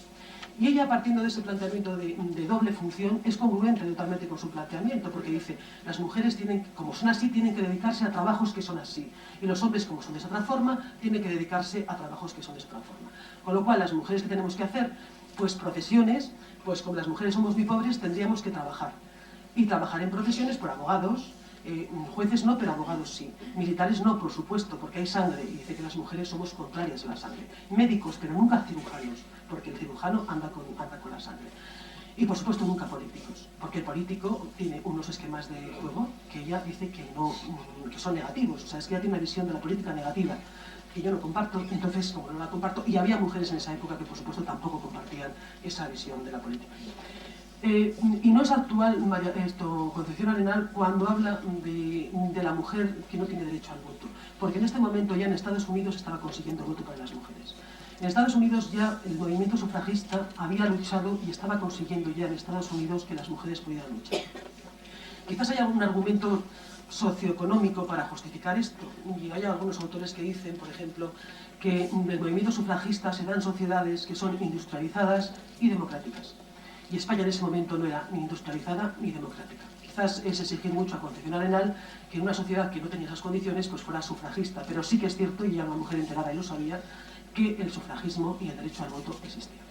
Y ella, partiendo de ese planteamiento de doble función, es congruente totalmente con su planteamiento, porque dice, las mujeres como son así, tienen que dedicarse a trabajos que son así, y los hombres, como son de esa otra forma, tienen que dedicarse a trabajos que son de esa otra forma. Con lo cual, las mujeres que tenemos que hacer, pues profesiones, pues como las mujeres somos muy pobres, tendríamos que trabajar. Y trabajar en profesiones por abogados, jueces no, pero abogados sí. Militares no, por supuesto, porque hay sangre, y dice que las mujeres somos contrarias a la sangre. Médicos, pero nunca cirujanos, porque el cirujano anda con la sangre. Y por supuesto nunca políticos, porque el político tiene unos esquemas de juego que ella dice que son negativos. O sea, es que ella tiene una visión de la política negativa que yo no comparto, entonces como no la comparto, y había mujeres en esa época que por supuesto tampoco compartían esa visión de la política. Y no es actual Concepción Arenal cuando habla de la mujer que no tiene derecho al voto, porque en este momento ya en Estados Unidos estaba consiguiendo voto para las mujeres. En Estados Unidos ya el movimiento sufragista había luchado y estaba consiguiendo ya en Estados Unidos que las mujeres pudieran luchar. Quizás haya algún argumento socioeconómico para justificar esto, y hay algunos autores que dicen, por ejemplo, que el movimiento sufragista se da en sociedades que son industrializadas y democráticas. Y España en ese momento no era ni industrializada ni democrática. Quizás es exigir mucho a Concepción Arenal que en una sociedad que no tenía esas condiciones pues fuera sufragista, pero sí que es cierto, y ya una mujer enterada y lo sabía, que el sufragismo y el derecho al voto existían.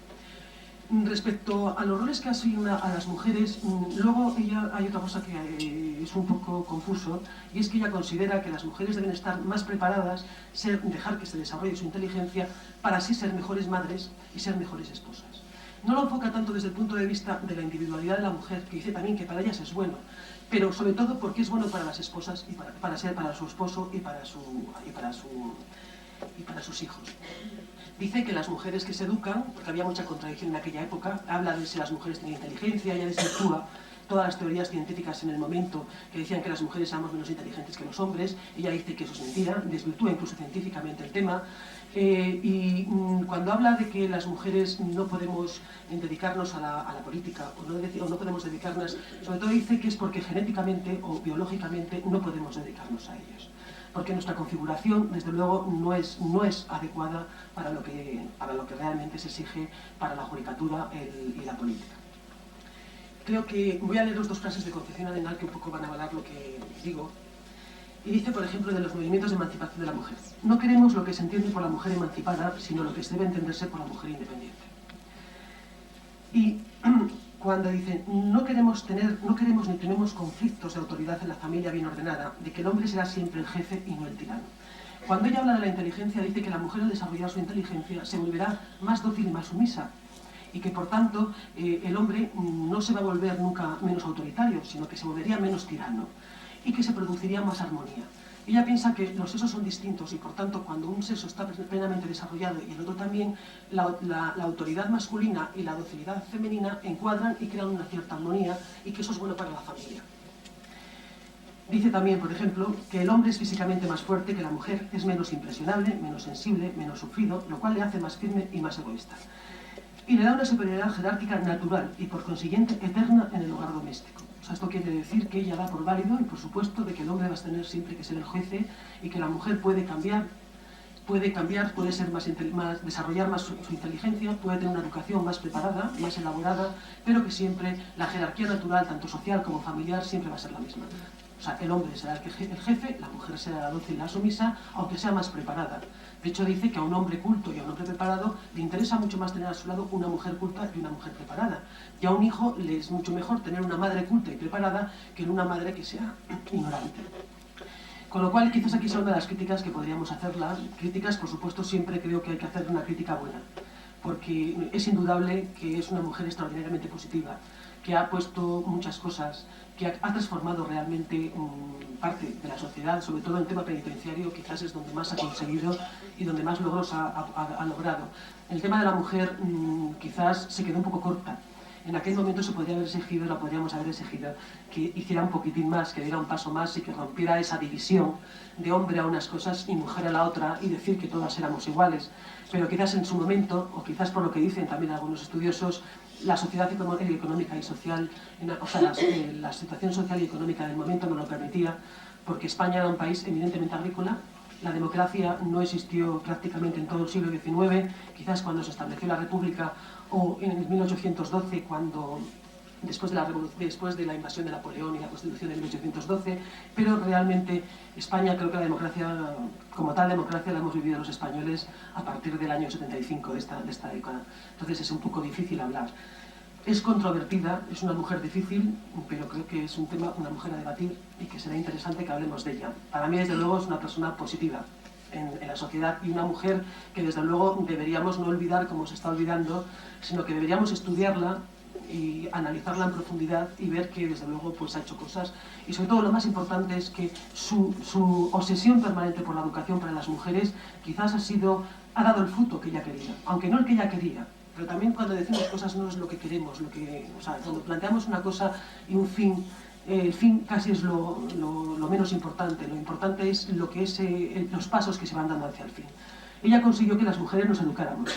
Respecto a los roles que asigna a las mujeres, luego hay otra cosa que es un poco confuso, y es que ella considera que las mujeres deben estar más preparadas, dejar que se desarrolle su inteligencia para así ser mejores madres y ser mejores esposas. No lo enfoca tanto desde el punto de vista de la individualidad de la mujer, que dice también que para ellas es bueno, pero sobre todo porque es bueno para las esposas y para su esposo y para sus hijos. Dice que las mujeres que se educan, porque había mucha contradicción en aquella época, habla de si las mujeres tenían inteligencia, ella desvirtúa todas las teorías científicas en el momento que decían que las mujeres éramos menos inteligentes que los hombres. Ella dice que eso es mentira, desvirtúa incluso científicamente el tema. Cuando habla de que las mujeres no podemos dedicarnos a la política o no podemos dedicarnos, sobre todo dice que es porque genéticamente o biológicamente no podemos dedicarnos a ellas, porque nuestra configuración desde luego no es adecuada para lo que realmente se exige para la judicatura y la política. Creo que voy a leer dos frases de Concepción Arenal que un poco van a avalar lo que digo. Y dice, por ejemplo, de los movimientos de emancipación de la mujer: no queremos lo que se entiende por la mujer emancipada, sino lo que se debe entenderse por la mujer independiente. Y cuando dicen no queremos ni tenemos conflictos de autoridad en la familia bien ordenada, de que el hombre será siempre el jefe y no el tirano. Cuando ella habla de la inteligencia, dice que la mujer al desarrollar su inteligencia se volverá más dócil y más sumisa, y que por tanto el hombre no se va a volver nunca menos autoritario, sino que se volvería menos tirano, y que se produciría más armonía. Ella piensa que los sexos son distintos y por tanto cuando un sexo está plenamente desarrollado y el otro también, la autoridad masculina y la docilidad femenina encuadran y crean una cierta armonía, y que eso es bueno para la familia. Dice también, por ejemplo, que el hombre es físicamente más fuerte que la mujer, es menos impresionable, menos sensible, menos sufrido, lo cual le hace más firme y más egoísta. Y le da una superioridad jerárquica natural y por consiguiente eterna en el hogar doméstico. O sea, esto quiere decir que ella da por válido y por supuesto de que el hombre va a tener siempre que ser el jefe, y que la mujer puede cambiar, puede ser desarrollar más su inteligencia, puede tener una educación más preparada, más elaborada, pero que siempre la jerarquía natural, tanto social como familiar, siempre va a ser la misma. O sea, el hombre será el jefe, la mujer será la dócil y la sumisa, aunque sea más preparada. De hecho, dice que a un hombre culto y a un hombre preparado le interesa mucho más tener a su lado una mujer culta y una mujer preparada. Y a un hijo le es mucho mejor tener una madre culta y preparada que una madre que sea ignorante. Con lo cual, quizás aquí son una de las críticas que podríamos hacerla. Críticas, por supuesto, siempre creo que hay que hacer una crítica buena, porque es indudable que es una mujer extraordinariamente positiva, que ha puesto muchas cosas, que ha transformado realmente parte de la sociedad, sobre todo en el tema penitenciario, quizás es donde más ha conseguido y donde más logros ha logrado. El tema de la mujer quizás se quedó un poco corta. En aquel momento se podría haber exigido, la podríamos haber exigido, que hiciera un poquitín más, que diera un paso más y que rompiera esa división de hombre a unas cosas y mujer a la otra, y decir que todas éramos iguales. Pero quizás en su momento, o quizás por lo que dicen también algunos estudiosos, la sociedad económica y social, o sea, la situación social y económica del momento no lo permitía, porque España era un país eminentemente agrícola. La democracia no existió prácticamente en todo el siglo XIX, quizás cuando se estableció la República o en 1812, después de la invasión de Napoleón y la Constitución de 1812, pero realmente España, creo que la democracia, como tal democracia, la hemos vivido los españoles a partir del año 75 de esta década. Entonces es un poco difícil hablar. Es controvertida, es una mujer difícil, pero creo que es un tema, una mujer a debatir, y que será interesante que hablemos de ella. Para mí, desde luego, es una persona positiva en la sociedad, y una mujer que desde luego deberíamos no olvidar como se está olvidando, sino que deberíamos estudiarla y analizarla en profundidad y ver que desde luego pues ha hecho cosas, y sobre todo lo más importante es que su obsesión permanente por la educación para las mujeres quizás ha dado el fruto que ella quería, aunque no el que ella quería. Pero también cuando decimos cosas no es lo que queremos, o sea, cuando planteamos una cosa y un fin, el fin casi es lo menos importante. Lo importante es los pasos que se van dando hacia el fin. Ella consiguió que las mujeres nos educáramos,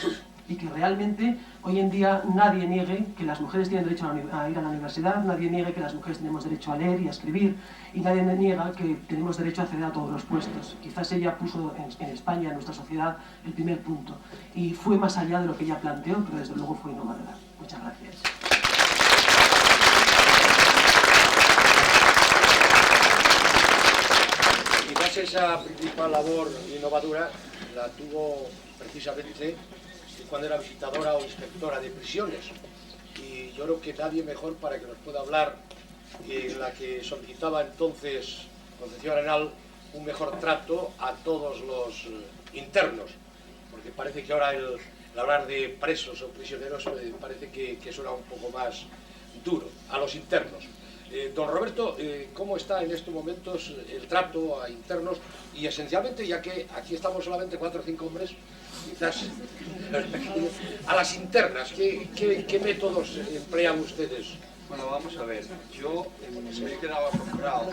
y que realmente hoy en día nadie niegue que las mujeres tienen derecho a ir a la universidad, nadie niegue que las mujeres tenemos derecho a leer y a escribir, y nadie niega que tenemos derecho a acceder a todos los puestos. Quizás ella puso en España, en nuestra sociedad, el primer punto, y fue más allá de lo que ella planteó, pero desde luego fue innovadora. Muchas gracias. Quizás esa principal labor innovadora la tuvo precisamente cuando era visitadora o inspectora de prisiones, y yo creo que nadie mejor para que nos pueda hablar que la que solicitaba entonces Concepción Arenal un mejor trato a todos los internos, porque parece que ahora el hablar de presos o prisioneros parece que suena un poco más duro, a los internos. Don Roberto, ¿cómo está en estos momentos el trato a internos? Y esencialmente, ya que aquí estamos solamente 4 o 5 hombres, quizás a las internas, ¿qué métodos emplean ustedes? Bueno, vamos a ver, yo me he quedado asombrado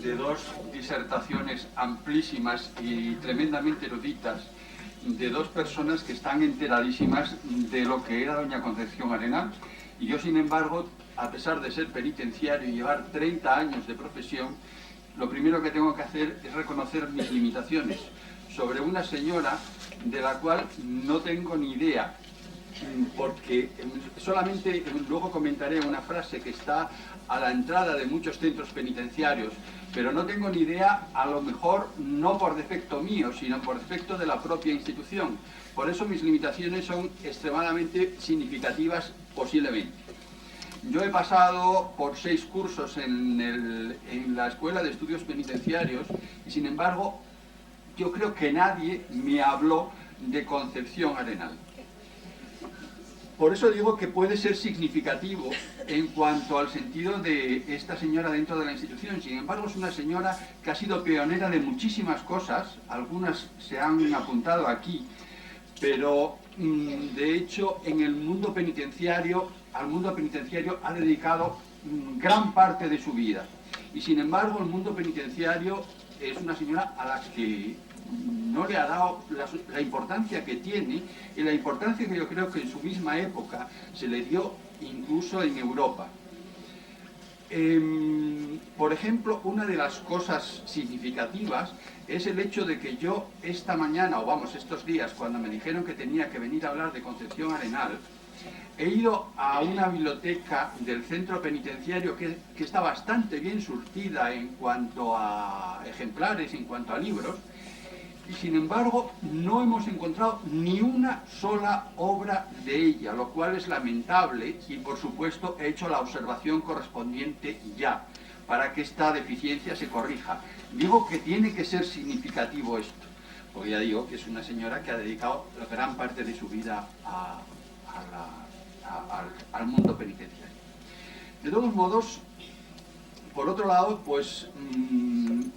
de 2 disertaciones amplísimas y tremendamente eruditas de 2 personas que están enteradísimas de lo que era doña Concepción Arenal, y yo, sin embargo, a pesar de ser penitenciario y llevar 30 años de profesión, lo primero que tengo que hacer es reconocer mis limitaciones sobre una señora de la cual no tengo ni idea, porque solamente luego comentaré una frase que está a la entrada de muchos centros penitenciarios, pero no tengo ni idea, a lo mejor no por defecto mío, sino por defecto de la propia institución. Por eso mis limitaciones son extremadamente significativas, posiblemente. Yo he pasado por 6 cursos en la Escuela de Estudios Penitenciarios y, sin embargo, yo creo que nadie me habló de Concepción Arenal. Por eso digo que puede ser significativo en cuanto al sentido de esta señora dentro de la institución. Sin embargo, es una señora que ha sido pionera de muchísimas cosas, algunas se han apuntado aquí, pero de hecho en el mundo penitenciario, al mundo penitenciario ha dedicado gran parte de su vida. Y sin embargo, el mundo penitenciario es una señora a la que no le ha dado la importancia que tiene y la importancia que yo creo que en su misma época se le dio incluso en Europa. Por ejemplo, una de las cosas significativas es el hecho de que yo esta mañana, o vamos, estos días, cuando me dijeron que tenía que venir a hablar de Concepción Arenal, he ido a una biblioteca del centro penitenciario que está bastante bien surtida en cuanto a ejemplares, en cuanto a libros, y sin embargo no hemos encontrado ni una sola obra de ella, lo cual es lamentable y por supuesto he hecho la observación correspondiente ya, para que esta deficiencia se corrija. Digo que tiene que ser significativo esto, porque ya digo que es una señora que ha dedicado la gran parte de su vida al mundo penitenciario. De todos modos, por otro lado, pues,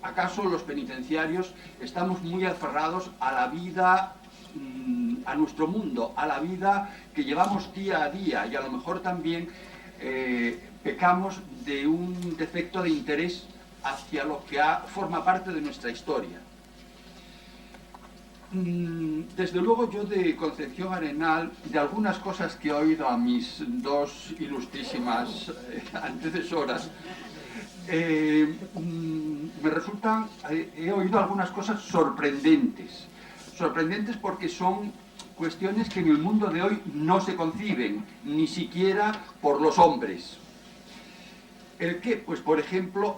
¿acaso los penitenciarios estamos muy aferrados a la vida, a nuestro mundo, a la vida que llevamos día a día y a lo mejor también pecamos de un defecto de interés hacia lo que forma parte de nuestra historia? Desde luego yo de Concepción Arenal, de algunas cosas que he oído a mis dos ilustrísimas antecesoras, me resultan, he oído algunas cosas sorprendentes porque son cuestiones que en el mundo de hoy no se conciben, ni siquiera por los hombres. ¿El qué? Pues por ejemplo,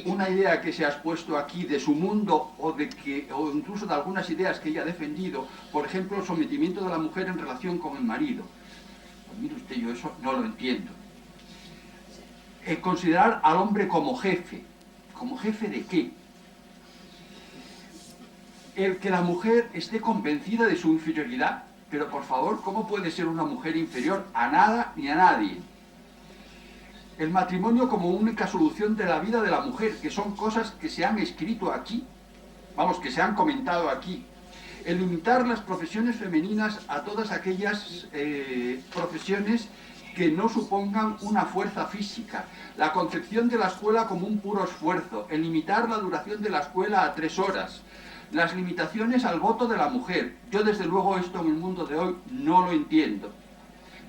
una idea que se ha expuesto aquí de su mundo o incluso de algunas ideas que ella ha defendido, por ejemplo, el sometimiento de la mujer en relación con el marido. Pues mire usted, yo eso no lo entiendo. Considerar al hombre como jefe. ¿Como jefe de qué? El que la mujer esté convencida de su inferioridad. Pero por favor, ¿cómo puede ser una mujer inferior a nada ni a nadie? El matrimonio como única solución de la vida de la mujer, que son cosas que se han escrito aquí, vamos, que se han comentado aquí. El limitar las profesiones femeninas a todas aquellas profesiones que no supongan una fuerza física, la concepción de la escuela como un puro esfuerzo, el limitar la duración de la escuela a 3 horas, las limitaciones al voto de la mujer. Yo desde luego esto en el mundo de hoy no lo entiendo,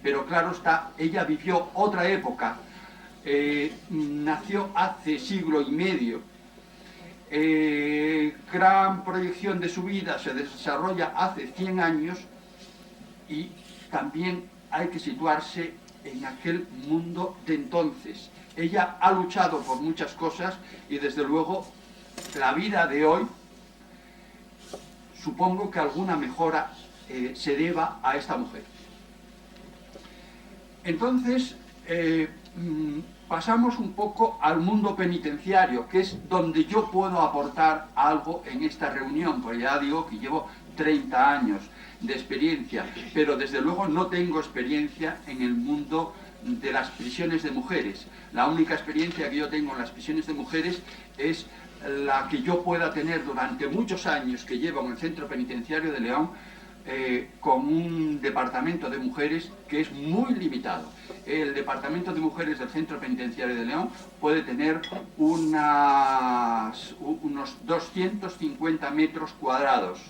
pero claro está, ella vivió otra época, nació hace siglo y medio, gran proyección de su vida se desarrolla hace 100 años y también hay que situarse en aquel mundo de entonces. Ella ha luchado por muchas cosas y desde luego la vida de hoy supongo que alguna mejora se deba a esta mujer. Entonces pasamos un poco al mundo penitenciario, que es donde yo puedo aportar algo en esta reunión, porque ya digo que llevo 30 años de experiencia, pero desde luego no tengo experiencia en el mundo de las prisiones de mujeres. La única experiencia que yo tengo en las prisiones de mujeres es la que yo pueda tener durante muchos años que llevo en el Centro Penitenciario de León, con un departamento de mujeres que es muy limitado. El departamento de mujeres del Centro Penitenciario de León puede tener unos 250 metros cuadrados.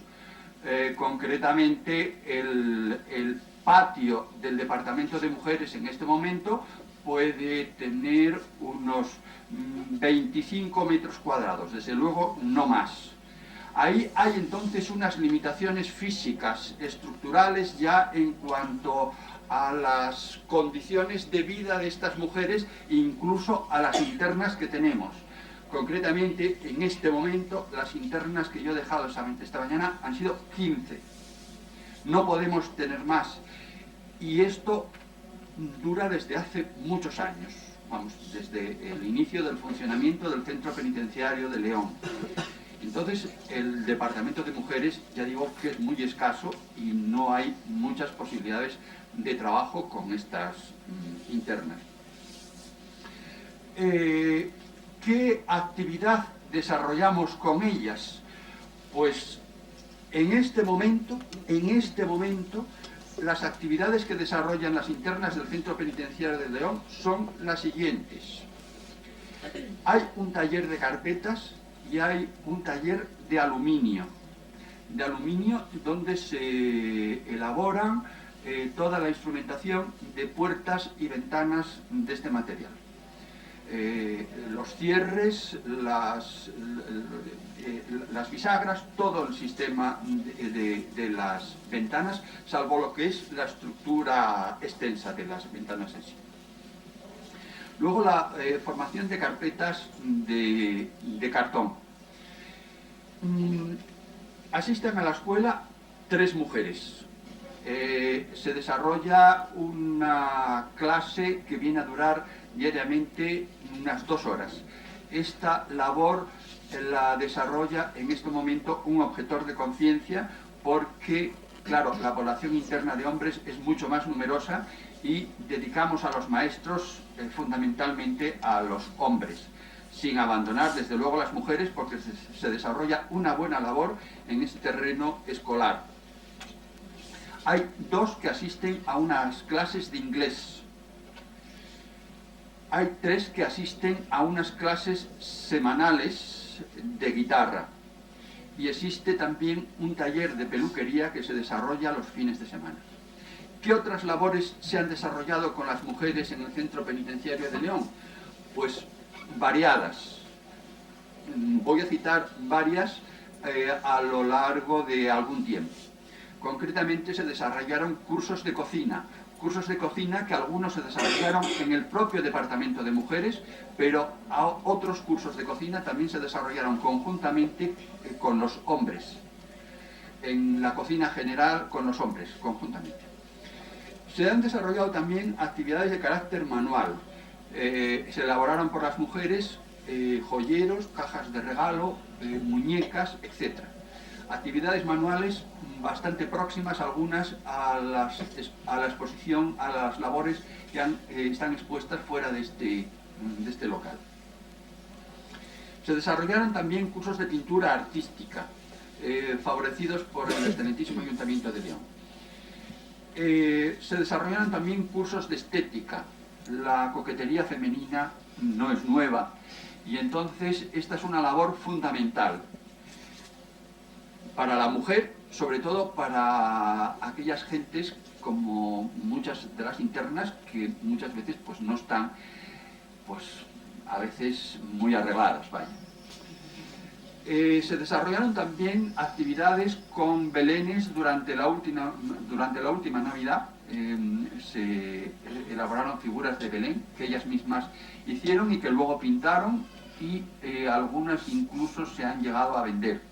Concretamente, el patio del departamento de mujeres en este momento puede tener unos 25 metros cuadrados, desde luego no más. Ahí hay entonces unas limitaciones físicas, estructurales ya en cuanto a las condiciones de vida de estas mujeres e incluso a las internas que tenemos. Concretamente, en este momento, las internas que yo he dejado esta mañana han sido 15. No podemos tener más. Y esto dura desde hace muchos años, vamos, desde el inicio del funcionamiento del Centro Penitenciario de León. Entonces, el Departamento de Mujeres, ya digo que es muy escaso y no hay muchas posibilidades de trabajo con estas internas. ¿Qué actividad desarrollamos con ellas? Pues en este momento, las actividades que desarrollan las internas del Centro Penitenciario de León son las siguientes. Hay un taller de carpetas y hay un taller de aluminio donde se elaboran toda la instrumentación de puertas y ventanas de este material. Los cierres, las bisagras, todo el sistema de las ventanas, salvo lo que es la estructura extensa de las ventanas en sí. Luego la formación de carpetas de cartón. Asisten a la escuela 3 mujeres. Se desarrolla una clase que viene a durar diariamente unas 2 horas. Esta labor la desarrolla en este momento un objetor de conciencia porque, claro, la población interna de hombres es mucho más numerosa y dedicamos a los maestros fundamentalmente a los hombres, sin abandonar desde luego las mujeres porque se desarrolla una buena labor en este terreno escolar. Hay 2 que asisten a unas clases de inglés. Hay 3 que asisten a unas clases semanales de guitarra. Y existe también un taller de peluquería que se desarrolla los fines de semana. ¿Qué otras labores se han desarrollado con las mujeres en el Centro Penitenciario de León? Pues variadas. Voy a citar varias a lo largo de algún tiempo. Concretamente se desarrollaron cursos de cocina que algunos se desarrollaron en el propio Departamento de Mujeres, pero otros cursos de cocina también se desarrollaron conjuntamente con los hombres. En la cocina general con los hombres, conjuntamente. Se han desarrollado también actividades de carácter manual. Se elaboraron por las mujeres joyeros, cajas de regalo, muñecas, etc. Actividades manuales bastante próximas, algunas a la exposición, a las labores que están expuestas fuera de este local. Se desarrollaron también cursos de pintura artística, favorecidos por el excelentísimo Ayuntamiento de León. Se desarrollaron también cursos de estética. La coquetería femenina no es nueva y entonces esta es una labor fundamental para la mujer, sobre todo para aquellas gentes como muchas de las internas que muchas veces pues no están pues a veces muy arregladas, vaya. Se desarrollaron también actividades con belenes durante la última Navidad. Se elaboraron figuras de Belén que ellas mismas hicieron y que luego pintaron y algunas incluso se han llegado a vender.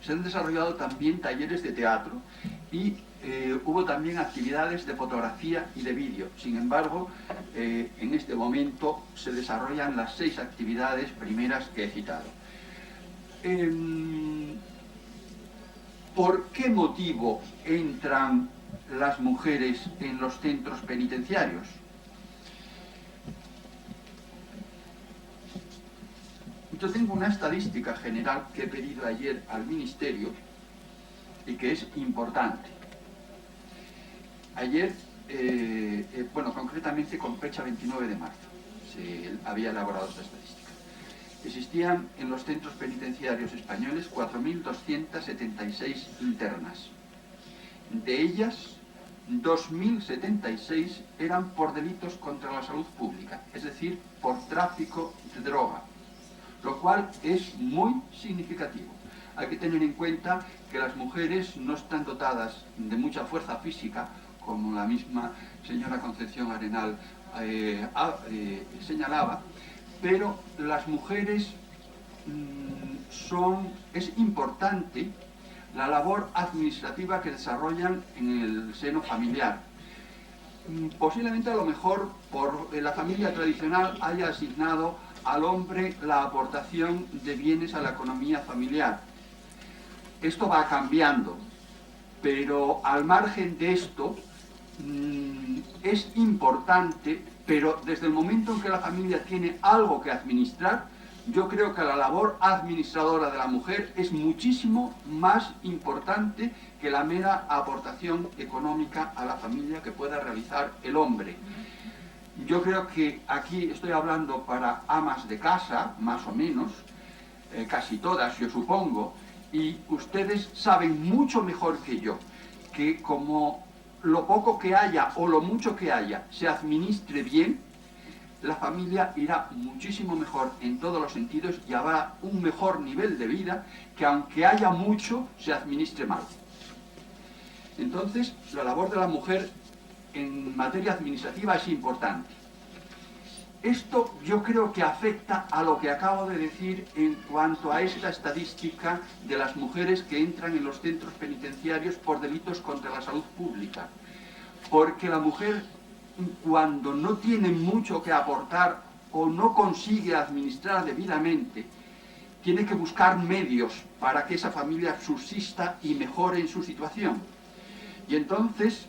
Se han desarrollado también talleres de teatro y hubo también actividades de fotografía y de vídeo. Sin embargo, en este momento se desarrollan las 6 actividades primeras que he citado. ¿Por qué motivo entran las mujeres en los centros penitenciarios? Yo tengo una estadística general que he pedido ayer al Ministerio y que es importante. Ayer, concretamente con fecha 29 de marzo, se había elaborado esta estadística. Existían en los centros penitenciarios españoles 4.276 internas. De ellas, 2.076 eran por delitos contra la salud pública, es decir, por tráfico de droga, lo cual es muy significativo. Hay que tener en cuenta que las mujeres no están dotadas de mucha fuerza física, como la misma señora Concepción Arenal señalaba, pero las mujeres es importante la labor administrativa que desarrollan en el seno familiar. posiblemente a lo mejor por la familia tradicional haya asignado al hombre la aportación de bienes a la economía familiar. Esto va cambiando, pero al margen de esto es importante, pero desde el momento en que la familia tiene algo que administrar, yo creo que la labor administradora de la mujer es muchísimo más importante que la mera aportación económica a la familia que pueda realizar el hombre. Yo creo que aquí estoy hablando para amas de casa, más o menos, casi todas, yo supongo, y ustedes saben mucho mejor que yo que como lo poco que haya o lo mucho que haya se administre bien, la familia irá muchísimo mejor en todos los sentidos y habrá un mejor nivel de vida que aunque haya mucho, se administre mal. Entonces, la labor de la mujer en materia administrativa es importante. Esto yo creo que afecta a lo que acabo de decir en cuanto a esta estadística de las mujeres que entran en los centros penitenciarios por delitos contra la salud pública. Porque la mujer, cuando no tiene mucho que aportar o no consigue administrar debidamente, tiene que buscar medios para que esa familia subsista y mejore en su situación. Y entonces,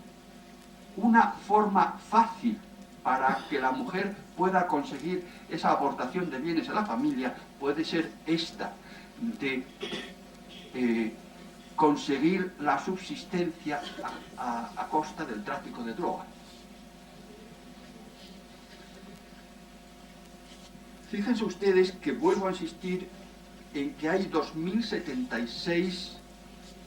una forma fácil para que la mujer pueda conseguir esa aportación de bienes a la familia puede ser esta, de conseguir la subsistencia a costa del tráfico de drogas. Fíjense ustedes que vuelvo a insistir en que hay 2076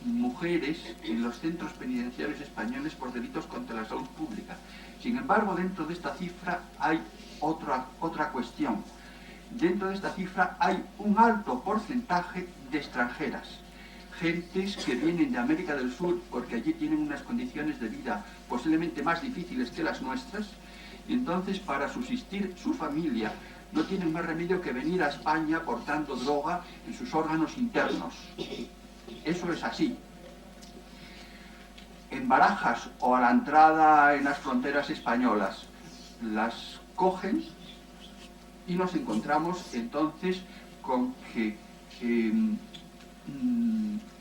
mujeres en los centros penitenciarios españoles por delitos contra la salud pública. Sin embargo, dentro de esta cifra hay otra cuestión. Dentro de esta cifra hay un alto porcentaje de extranjeras, gentes que vienen de América del Sur porque allí tienen unas condiciones de vida posiblemente más difíciles que las nuestras, y entonces para subsistir su familia no tienen más remedio que venir a España portando droga en sus órganos internos. Eso es así. En Barajas o a la entrada en las fronteras españolas las cogen y nos encontramos entonces con que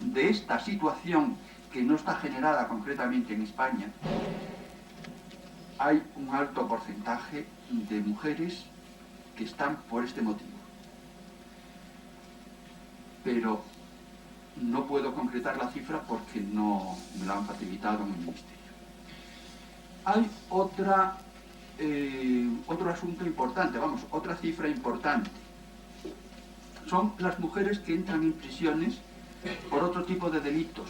de esta situación que no está generada concretamente en España hay un alto porcentaje de mujeres que están por este motivo. Pero no puedo concretar la cifra porque no me la han facilitado en el Ministerio. Hay otro asunto importante, otra cifra importante. Son las mujeres que entran en prisiones por otro tipo de delitos.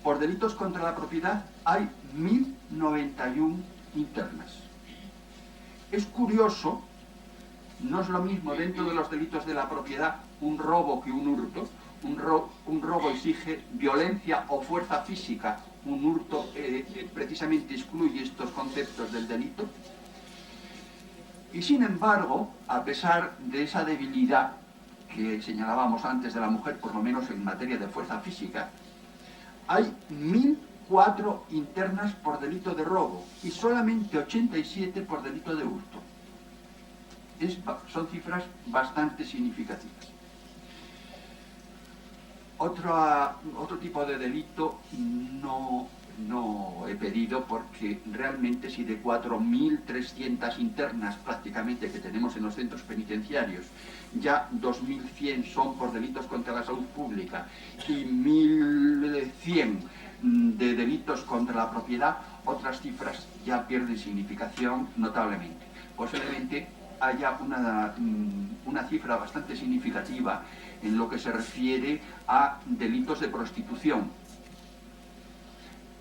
Por delitos contra la propiedad hay 1091 internas. Es curioso, no es lo mismo dentro de los delitos de la propiedad un robo que un hurto. Un robo exige violencia o fuerza física, un hurto precisamente excluye estos conceptos del delito. Y sin embargo, a pesar de esa debilidad que señalábamos antes de la mujer, por lo menos en materia de fuerza física, hay 1004 internas por delito de robo y solamente 87 por delito de hurto. Son cifras bastante significativas. Otro tipo de delito no he pedido porque realmente si de 4.300 internas prácticamente que tenemos en los centros penitenciarios, ya 2.100 son por delitos contra la salud pública y 1.100 de delitos contra la propiedad, otras cifras ya pierden significación notablemente. Posiblemente haya una cifra bastante significativa en lo que se refiere a delitos de prostitución.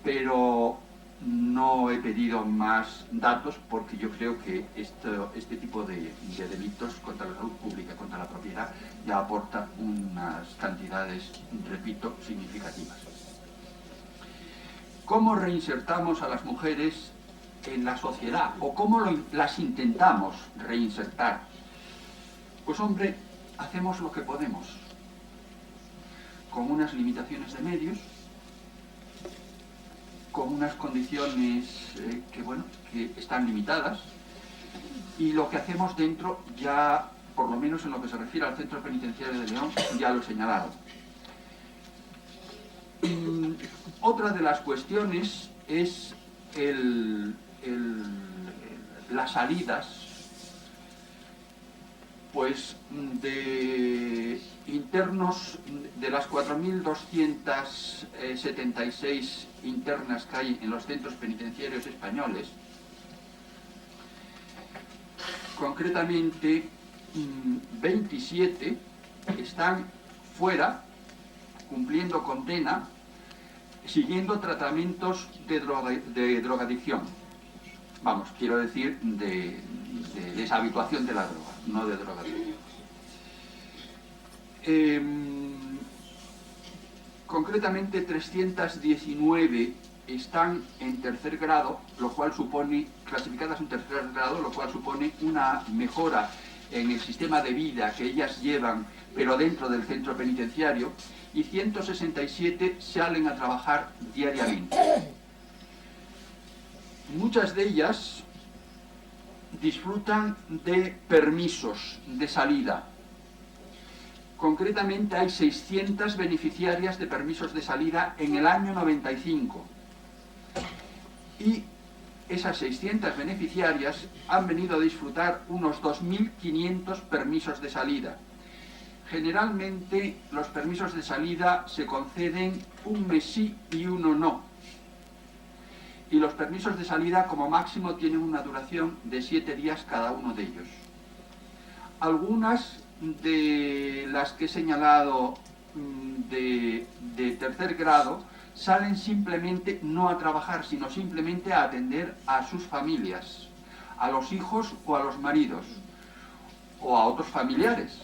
Pero no he pedido más datos porque yo creo que este tipo de delitos contra la salud pública, contra la propiedad, ya aporta unas cantidades, repito, significativas. ¿Cómo reinsertamos a las mujeres en la sociedad? ¿O cómo las intentamos reinsertar? Pues hombre, hacemos lo que podemos, con unas limitaciones de medios, con unas condiciones que están limitadas, y lo que hacemos dentro ya, por lo menos en lo que se refiere al Centro Penitenciario de León, ya lo he señalado. Otra de las cuestiones es las salidas, pues, de internos, de las 4.276 internas que hay en los centros penitenciarios españoles. Concretamente, 27 están fuera, cumpliendo condena, siguiendo tratamientos de drogadicción. Vamos, quiero decir, de deshabituación de la droga, no de drogadicción. Concretamente, 319 están en tercer grado, lo cual supone, clasificadas en tercer grado, lo cual supone una mejora en el sistema de vida que ellas llevan, pero dentro del centro penitenciario, y 167 salen a trabajar diariamente. Muchas de ellas disfrutan de permisos de salida. Concretamente hay 600 beneficiarias de permisos de salida en el año 95. Y esas 600 beneficiarias han venido a disfrutar unos 2.500 permisos de salida. Generalmente los permisos de salida se conceden un mes sí y uno no. Y los permisos de salida como máximo tienen una duración de 7 días cada uno de ellos. Algunas de las que he señalado de tercer grado salen simplemente no a trabajar, sino simplemente a atender a sus familias, a los hijos o a los maridos, o a otros familiares.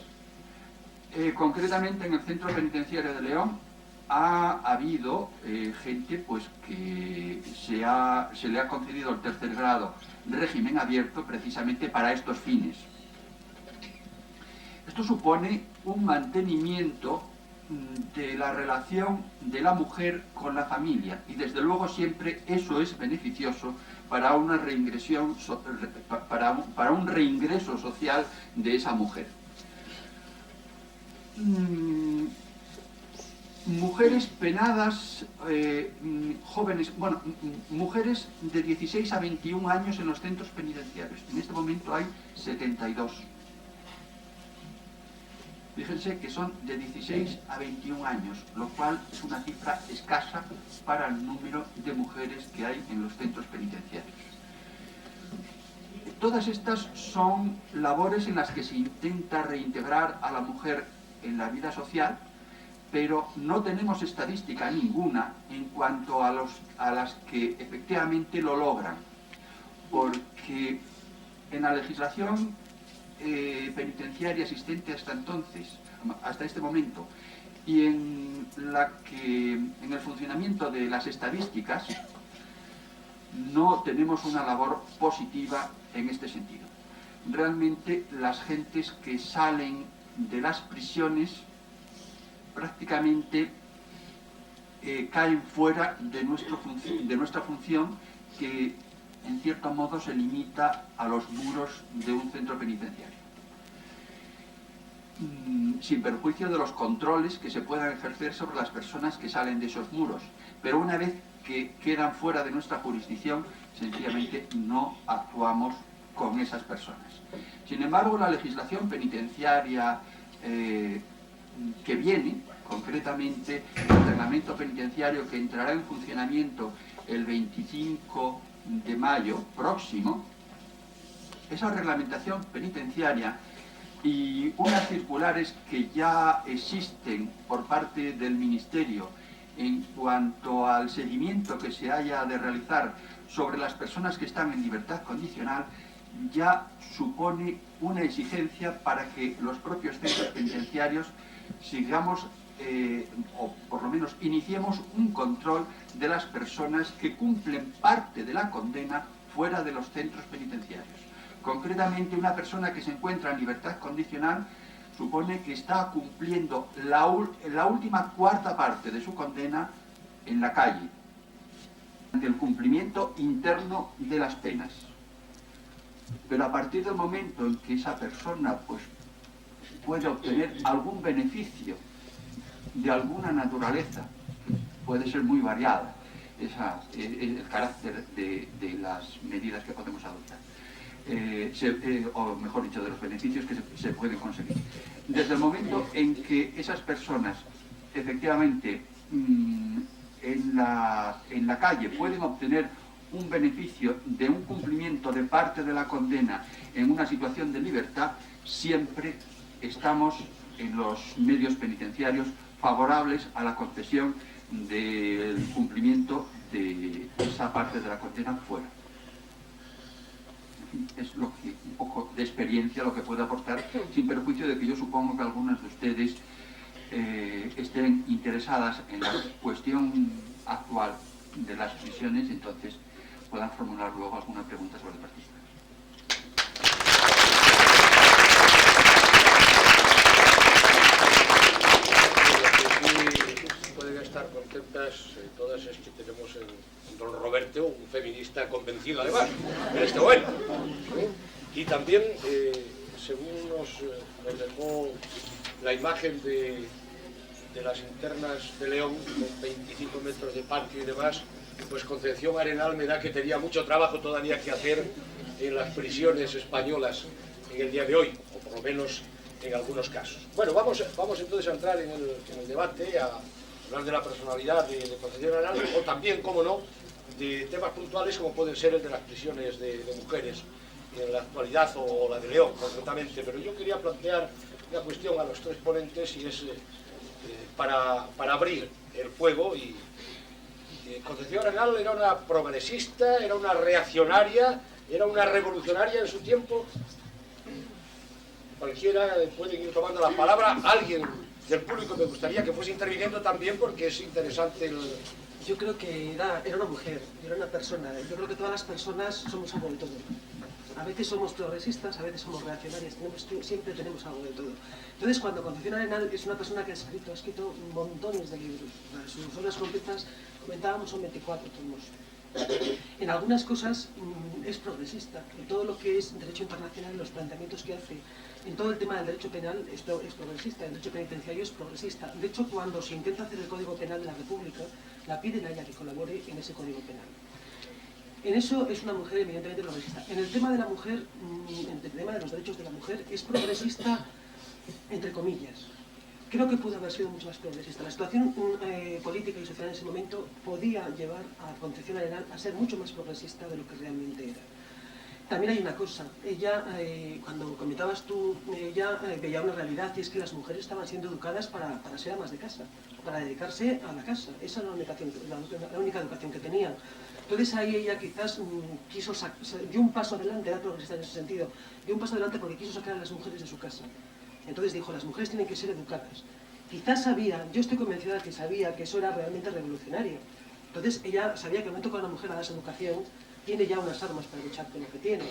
Concretamente en el Centro Penitenciario de León ha habido gente pues, que se le ha concedido el tercer grado de régimen abierto precisamente para estos fines. Esto supone un mantenimiento de la relación de la mujer con la familia, y desde luego siempre eso es beneficioso para una reingresión, para un reingreso social de esa mujer. Mujeres penadas, jóvenes, bueno, mujeres de 16 a 21 años en los centros penitenciarios. En este momento hay 72. Fíjense que son de 16 a 21 años, lo cual es una cifra escasa para el número de mujeres que hay en los centros penitenciarios. Todas estas son labores en las que se intenta reintegrar a la mujer en la vida social, pero no tenemos estadística ninguna en cuanto a las que efectivamente lo logran, porque en la legislación penitenciaria existente hasta este momento, y en el funcionamiento de las estadísticas, no tenemos una labor positiva en este sentido. Realmente las gentes que salen de las prisiones prácticamente caen fuera de nuestra función, que en cierto modo se limita a los muros de un centro penitenciario, sin perjuicio de los controles que se puedan ejercer sobre las personas que salen de esos muros, pero una vez que quedan fuera de nuestra jurisdicción, sencillamente no actuamos con esas personas. Sin embargo, la legislación penitenciaria que viene, concretamente el reglamento penitenciario que entrará en funcionamiento el 25 de mayo próximo, esa reglamentación penitenciaria y unas circulares que ya existen por parte del Ministerio en cuanto al seguimiento que se haya de realizar sobre las personas que están en libertad condicional, ya supone una exigencia para que los propios centros penitenciarios sigamos, o por lo menos iniciemos un control de las personas que cumplen parte de la condena fuera de los centros penitenciarios. Concretamente, una persona que se encuentra en libertad condicional supone que está cumpliendo la última cuarta parte de su condena en la calle. el cumplimiento interno de las penas. Pero a partir del momento en que esa persona pues, puede obtener algún beneficio de alguna naturaleza, puede ser muy variada el carácter de las medidas que podemos adoptar, o mejor dicho, de los beneficios que se pueden conseguir. Desde el momento en que esas personas efectivamente en la calle pueden obtener un beneficio de un cumplimiento de parte de la condena en una situación de libertad, siempre estamos en los medios penitenciarios favorables a la concesión del cumplimiento de esa parte de la condena fuera. Es lo que, un poco de experiencia lo que puedo aportar, sin perjuicio de que yo supongo que algunas de ustedes estén interesadas en la cuestión actual de las prisiones, entonces puedan formular luego alguna pregunta sobre el particular. Pueden estar contentas todas es que tenemos en don Roberto un feminista convencido además, en este bueno. Y también, según nos dejó la imagen de las internas de León, con 25 metros de patio y demás, pues Concepción Arenal me da que tenía mucho trabajo todavía que hacer en las prisiones españolas en el día de hoy, o por lo menos en algunos casos. Bueno, vamos entonces a entrar en el debate, a hablar de la personalidad de Concepción Arenal, o también, como no, de temas puntuales como pueden ser el de las prisiones de mujeres en la actualidad, o la de León, concretamente. Pero yo quería plantear una cuestión a los tres ponentes, y es para abrir el fuego. Y Concepción Arenal era una progresista, era una reaccionaria, era una revolucionaria en su tiempo. Cualquiera puede ir tomando la palabra. Alguien del público me gustaría que fuese interviniendo también, porque es interesante el... Yo creo que era una mujer, era una persona. Yo creo que todas las personas somos algo de todo. A veces somos progresistas, a veces somos reaccionarias, siempre tenemos algo de todo. Entonces, cuando Concepción Arenal es una persona que ha escrito montones de libros. Sus obras completas, comentábamos, son 24 tomos. En algunas cosas es progresista, en todo lo que es derecho internacional, los planteamientos que hace en todo el tema del derecho penal es progresista, el derecho penitenciario es progresista. De hecho, cuando se intenta hacer el Código Penal de la República, la piden a ella que colabore en ese Código Penal. En eso es una mujer evidentemente progresista. En el tema de la mujer, en el tema de los derechos de la mujer, es progresista entre comillas. Creo que pudo haber sido mucho más progresista. La situación política y social en ese momento podía llevar a Concepción Arenal a ser mucho más progresista de lo que realmente era. También hay una cosa, ella, cuando comentabas tú, ella veía una realidad, y es que las mujeres estaban siendo educadas para ser amas de casa, para dedicarse a la casa. Esa era la única educación que tenían. Entonces ahí ella quizás dio un paso adelante, era progresista en ese sentido, dio un paso adelante porque quiso sacar a las mujeres de su casa. Entonces dijo, las mujeres tienen que ser educadas. Quizás sabía, yo estoy convencida de que sabía que eso era realmente revolucionario. Entonces ella sabía que el momento que una mujer le das educación, tiene ya unas armas para luchar con lo que tiene.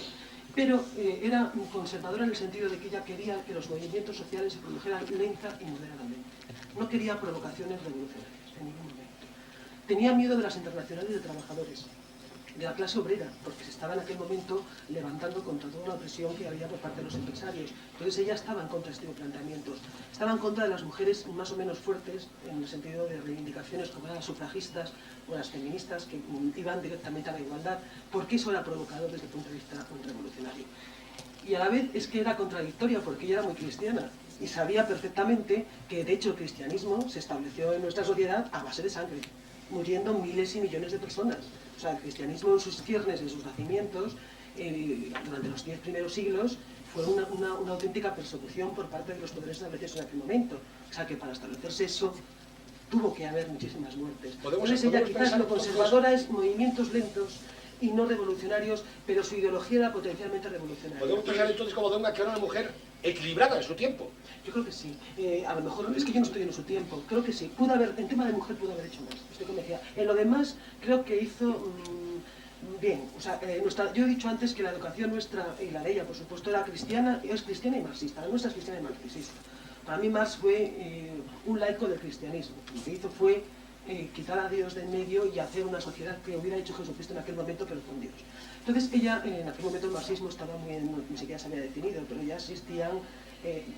Pero era conservadora en el sentido de que ella quería que los movimientos sociales se produjeran lenta y moderadamente. No quería provocaciones revolucionarias en ningún momento. Tenía miedo de las internacionales de trabajadores, de la clase obrera, porque se estaba en aquel momento levantando contra toda la opresión que había por parte de los empresarios. Entonces ella estaba en contra de este tipo de planteamientos. Estaba en contra de las mujeres más o menos fuertes, en el sentido de reivindicaciones como las sufragistas o las feministas, que iban directamente a la igualdad, porque eso era provocador desde el punto de vista revolucionario. Y a la vez es que era contradictoria, porque ella era muy cristiana, y sabía perfectamente que de hecho el cristianismo se estableció en nuestra sociedad a base de sangre, muriendo miles y millones de personas. O sea, el cristianismo en sus ciernes, en sus nacimientos, durante los 10 primeros siglos, fue una auténtica persecución por parte de los poderes establecidos en aquel momento. O sea, que para establecerse eso, tuvo que haber muchísimas muertes. Entonces ella quizás lo conservadora es movimientos lentos y no revolucionarios, pero su ideología era potencialmente revolucionaria. ¿Podemos pensar entonces como de que era una mujer equilibrada en su tiempo? Yo creo que sí. A lo mejor, es que yo no estoy en su tiempo, creo que sí. Pudo haber, en tema de mujer pudo haber hecho más, estoy convencida. En lo demás, creo que hizo bien. O sea, yo he dicho antes que la educación nuestra, y la de ella, por supuesto, era cristiana, es cristiana y marxista. La nuestra es cristiana y marxista. Para mí Marx fue un laico del cristianismo. Lo que hizo fue quitar a Dios de en medio y hacer una sociedad que hubiera hecho Jesucristo en aquel momento, pero con Dios. Entonces ella, en aquel momento el marxismo estaba ni siquiera se había definido, pero ya existían,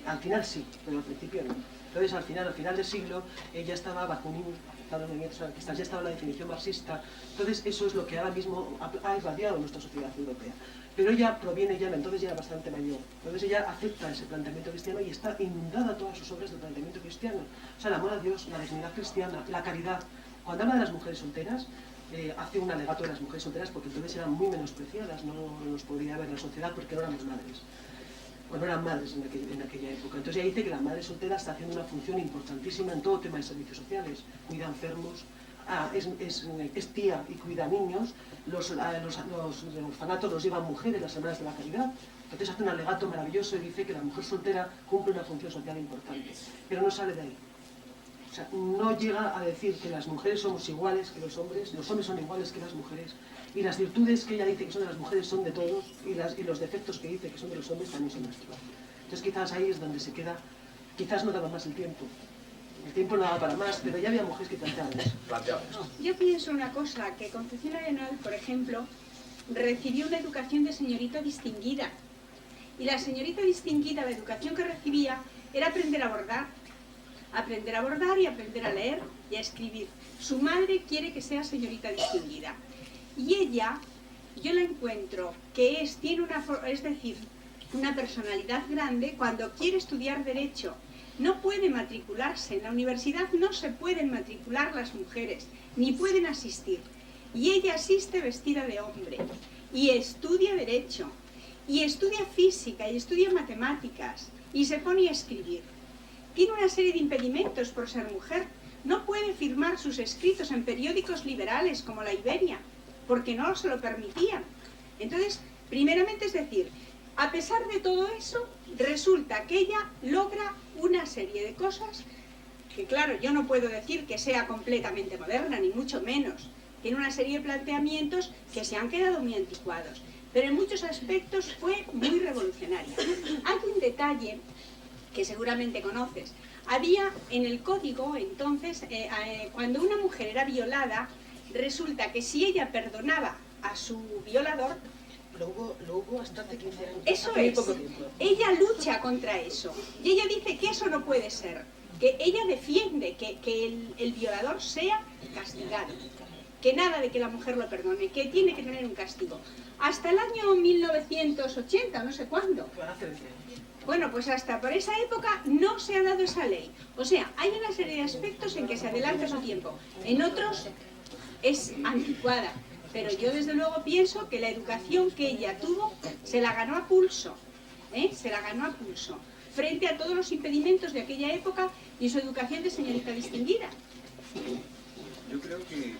al final sí, pero al principio no. Entonces al final del siglo ya estaba Bakunin, estaban los movimientos anarquistas, ya estaba la definición marxista. Entonces eso es lo que ahora mismo ha irradiado nuestra sociedad europea. Pero ella proviene ya, entonces ya era bastante mayor. Entonces ella acepta ese planteamiento cristiano y está inundada todas sus obras del planteamiento cristiano. O sea, el amor a Dios, la dignidad cristiana, la caridad. Cuando habla de las mujeres solteras, hace un alegato de las mujeres solteras porque entonces eran muy menospreciadas, no nos podría ver la sociedad porque no éramos madres. O no eran madres en aquella época. Entonces ella dice que la madre soltera está haciendo una función importantísima en todo tema de servicios sociales. Cuida enfermos, es tía y cuida niños, los orfanatos los llevan mujeres, las hermanas de la caridad. Entonces hace un alegato maravilloso y dice que la mujer soltera cumple una función social importante, pero no sale de ahí. O sea, no llega a decir que las mujeres somos iguales que los hombres son iguales que las mujeres, y las virtudes que ella dice que son de las mujeres son de todos, y los defectos que dice que son de los hombres también son nuestros. Entonces quizás ahí es donde se queda, quizás no daba más el tiempo no daba para más, pero ya había mujeres que planteaban eso. Yo pienso una cosa, que Concepción Arenal, por ejemplo, recibió una educación de señorita distinguida, y la señorita distinguida, la educación que recibía era aprender a bordar y aprender a leer y a escribir. Su madre quiere que sea señorita distinguida. Y ella, yo la encuentro que tiene una personalidad grande cuando quiere estudiar Derecho. No puede matricularse, en la universidad no se pueden matricular las mujeres, ni pueden asistir. Y ella asiste vestida de hombre, y estudia Derecho, y estudia Física, y estudia Matemáticas, y se pone a escribir. Tiene una serie de impedimentos por ser mujer. No puede firmar sus escritos en periódicos liberales como La Iberia, porque no se lo permitían. Entonces, primeramente, es decir, a pesar de todo eso, resulta que ella logra una serie de cosas que, claro, yo no puedo decir que sea completamente moderna, ni mucho menos. Tiene una serie de planteamientos que se han quedado muy anticuados, pero en muchos aspectos fue muy revolucionaria. Hay un detalle que seguramente conoces. Había en el código, entonces, cuando una mujer era violada, resulta que si ella perdonaba a su violador, Lo hubo hasta hace 15 años. Eso es. Ella lucha contra eso. Y ella dice que eso no puede ser. Que ella defiende que el violador sea castigado. Que nada de que la mujer lo perdone, que tiene que tener un castigo. Hasta el año 1980, no sé cuándo. Bueno, pues hasta por esa época no se ha dado esa ley. O sea, hay una serie de aspectos en que se adelanta su tiempo. En otros es anticuada. Pero yo desde luego pienso que la educación que ella tuvo se la ganó a pulso. Se la ganó a pulso. Frente a todos los impedimentos de aquella época y su educación de señorita distinguida. Yo creo que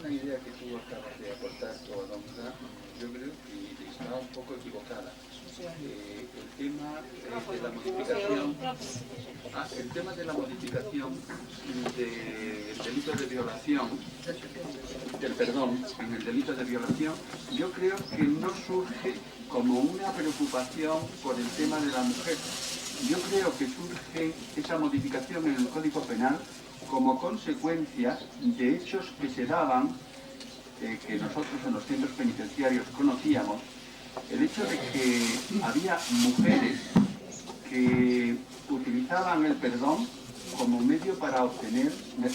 una idea que tú acabas de aportar, Alondra, yo creo que está un poco equivocada. El tema de la modificación, el tema de la modificación del delito de violación, del perdón en el delito de violación, yo creo que no surge como una preocupación por el tema de la mujer. Yo creo que surge esa modificación en el Código Penal como consecuencia de hechos que se daban, que nosotros en los centros penitenciarios conocíamos, el hecho de que había mujeres que utilizaban el perdón como medio para obtener,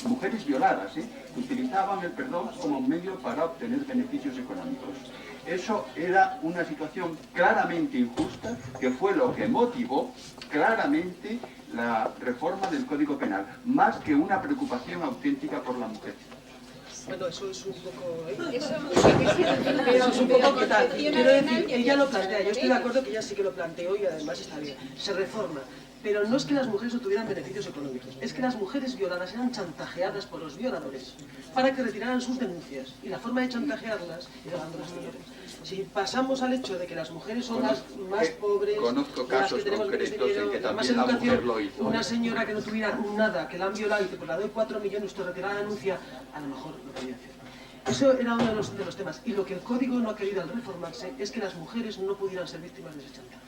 mujeres violadas, utilizaban el perdón como medio para obtener beneficios económicos. Eso era una situación claramente injusta, que fue lo que motivó claramente la reforma del Código Penal, más que una preocupación auténtica por la mujer. Bueno, eso es un poco... Eso es un poco que tal. Quiero decir, ella lo plantea, yo estoy de acuerdo que ella sí que lo planteó y además está bien. Se reforma. Pero no es que las mujeres no tuvieran beneficios económicos, es que las mujeres violadas eran chantajeadas por los violadores para que retiraran sus denuncias. Y la forma de chantajearlas era dándolas dinero. Si pasamos al hecho de que las mujeres son las más pobres, conozco las casos que tenemos menos concretos dinero, en que más también la mujer educación, lo hizo. una señora que no tuviera nada, que la han violado y que por la doy 4 millones usted retira la denuncia, a lo mejor lo podía hacer. Eso era uno de los temas. Y lo que el código no ha querido al reformarse es que las mujeres no pudieran ser víctimas de ese chantaje.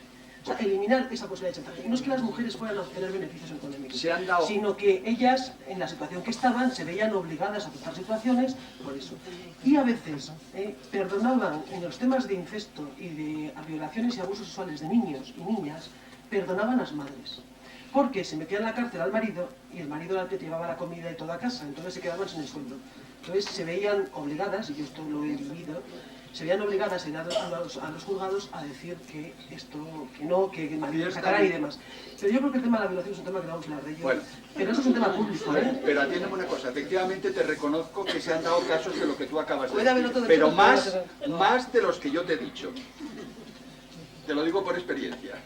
O sea, eliminar esa posibilidad de chantaje. Y no es que las mujeres puedan obtener beneficios económicos, Se han dado... sino que ellas, en la situación que estaban, se veían obligadas a aceptar situaciones por eso. Y a veces perdonaban en los temas de incesto y de violaciones y abusos sexuales de niños y niñas, perdonaban a las madres. Porque se metían en la cárcel al marido y el marido era el que llevaba la comida y toda a casa, entonces se quedaban sin el sueldo. Entonces se veían obligadas, y yo esto lo he vivido, se veían obligadas a ir a los juzgados a decir que esto, que no, que el marido sacara y demás. Pero yo creo que el tema de la violación es un tema que no vamos a hablar de ello. Bueno. Pero eso es un tema público, ¿eh? Pero atiéndeme una cosa, efectivamente te reconozco que se han dado casos de lo que tú acabas de Puede haber decir, otro pero derecho, más de los que yo te he dicho. Te lo digo por experiencia.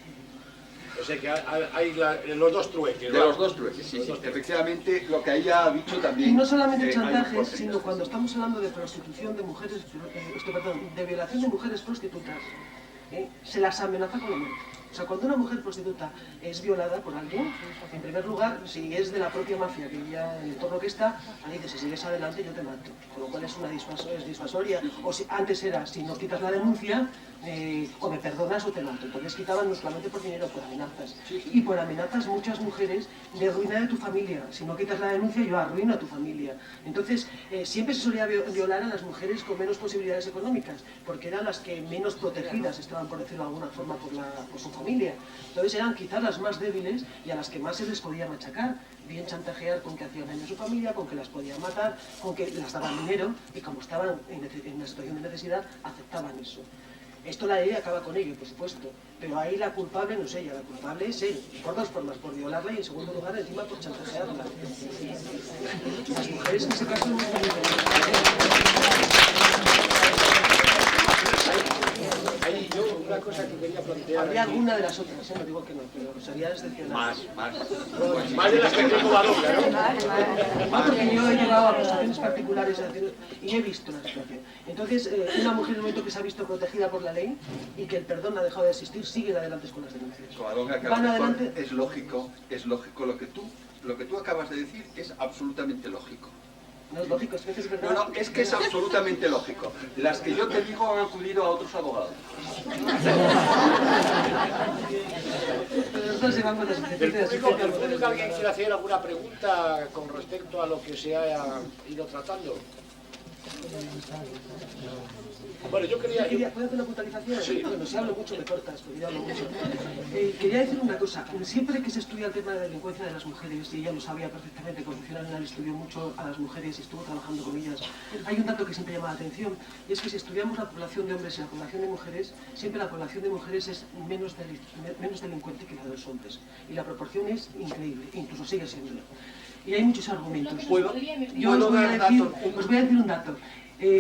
O sea que hay los dos trueques. De los dos trueques, sí, sí. Efectivamente, lo que ella ha dicho también... Y no solamente hay chantajes, un sino cuando estamos hablando de prostitución de mujeres, de violación de mujeres prostitutas, se las amenaza con la muerte. O sea, cuando una mujer prostituta es violada por alguien, en primer lugar, si es de la propia mafia, que ya en el entorno que está, ahí dice, si sigues adelante yo te mato. Con lo cual es una disuasoria. O si antes era, si no quitas la denuncia, o me perdonas o te mato. Entonces quitaban no solamente por dinero, por amenazas. Y por amenazas muchas mujeres de ruina de tu familia. Si no quitas la denuncia, yo arruino a tu familia. Entonces, siempre se solía violar a las mujeres con menos posibilidades económicas, porque eran las que menos protegidas estaban, por decirlo de alguna forma, por su familia. Entonces eran quizás las más débiles y a las que más se les podía machacar, bien chantajear con que hacían daño a su familia, con que las podían matar, con que las daban dinero y como estaban en una situación de necesidad, aceptaban eso. Esto la ley acaba con ello, por supuesto, pero ahí la culpable no es ella, la culpable es él, por dos formas, por violarla y en segundo lugar encima por chantajearla. Las mujeres en ese caso no Hay yo una cosa que quería plantear. habría alguna de las otras, no digo que no, pero sería excepcional. Más de las que tengo Badonga, ¿no? No, porque yo he llevado a acusaciones particulares y he visto la situación. Entonces, una mujer en el momento que se ha visto protegida por la ley y que el perdón ha dejado de existir, siguen adelante con las denuncias. Covadonga, que Van a lo mejor adelante. es lógico lo que tú acabas de decir es absolutamente lógico. No es lógico, es que es verdad. No, es que es absolutamente lógico. Las que yo te digo han acudido a otros abogados. Pero nosotros llevamos las ¿Del asistencias público alguien quiere hacer alguna pregunta con respecto a lo que se ha ido tratando? Bueno, yo quería... ¿Puedo hacer una puntualización? Sí. Bueno, si hablo mucho me cortas, porque yo hablo mucho. Quería decir una cosa. Siempre que se estudia el tema de la delincuencia de las mujeres, y ella lo sabía perfectamente, Concepción Arenal estudió mucho a las mujeres y estuvo trabajando con ellas, hay un dato que siempre llama la atención, y es que si estudiamos la población de hombres y la población de mujeres, siempre la población de mujeres es menos delincuente que la de los hombres. Y la proporción es increíble, incluso sigue siéndolo. Y hay muchos argumentos. Yo os voy a decir un dato.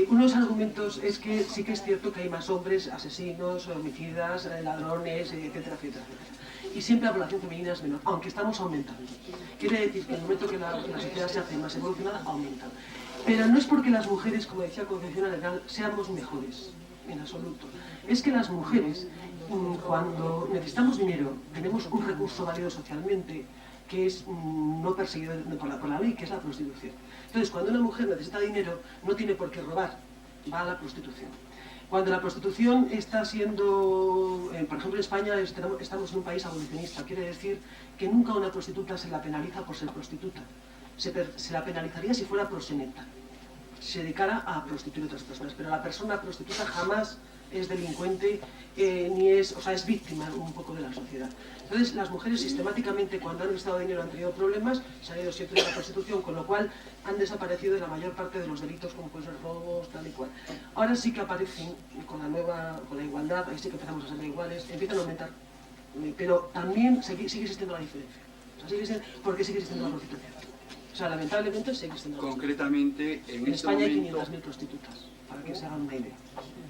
Uno de los argumentos es que sí que es cierto que hay más hombres asesinos, homicidas, ladrones, etcétera, etcétera, etcétera. Y siempre la población femenina es menor, aunque estamos aumentando. Quiere decir que en el momento que la sociedad se hace más evolucionada, aumenta. Pero no es porque las mujeres, como decía Concepción Arenal, seamos mejores, en absoluto. Es que las mujeres, cuando necesitamos dinero, tenemos un recurso válido socialmente, que es no perseguido por la ley, que es la prostitución. Entonces, cuando una mujer necesita dinero, no tiene por qué robar, va a la prostitución. Cuando la prostitución está siendo, por ejemplo en España estamos en un país abolicionista, quiere decir que nunca a una prostituta se la penaliza por ser prostituta, se la penalizaría si fuera proxeneta, si se dedicara a prostituir a otras personas, pero la persona prostituta jamás es delincuente, ni es, o sea, es víctima un poco de la sociedad. Entonces, las mujeres sistemáticamente, cuando han necesitado dinero, han tenido problemas, se han ido siempre a la prostitución, con lo cual han desaparecido de la mayor parte de los delitos, como pueden ser robos, tal y cual. Ahora sí que aparecen, con la igualdad, ahí sí que empezamos a ser iguales, empiezan a aumentar, pero también sigue existiendo la diferencia. O sea, porque sigue existiendo la prostitución. O sea, lamentablemente sigue existiendo la prostitución. Concretamente, En España hay 500.000 prostitutas, para que se hagan una idea.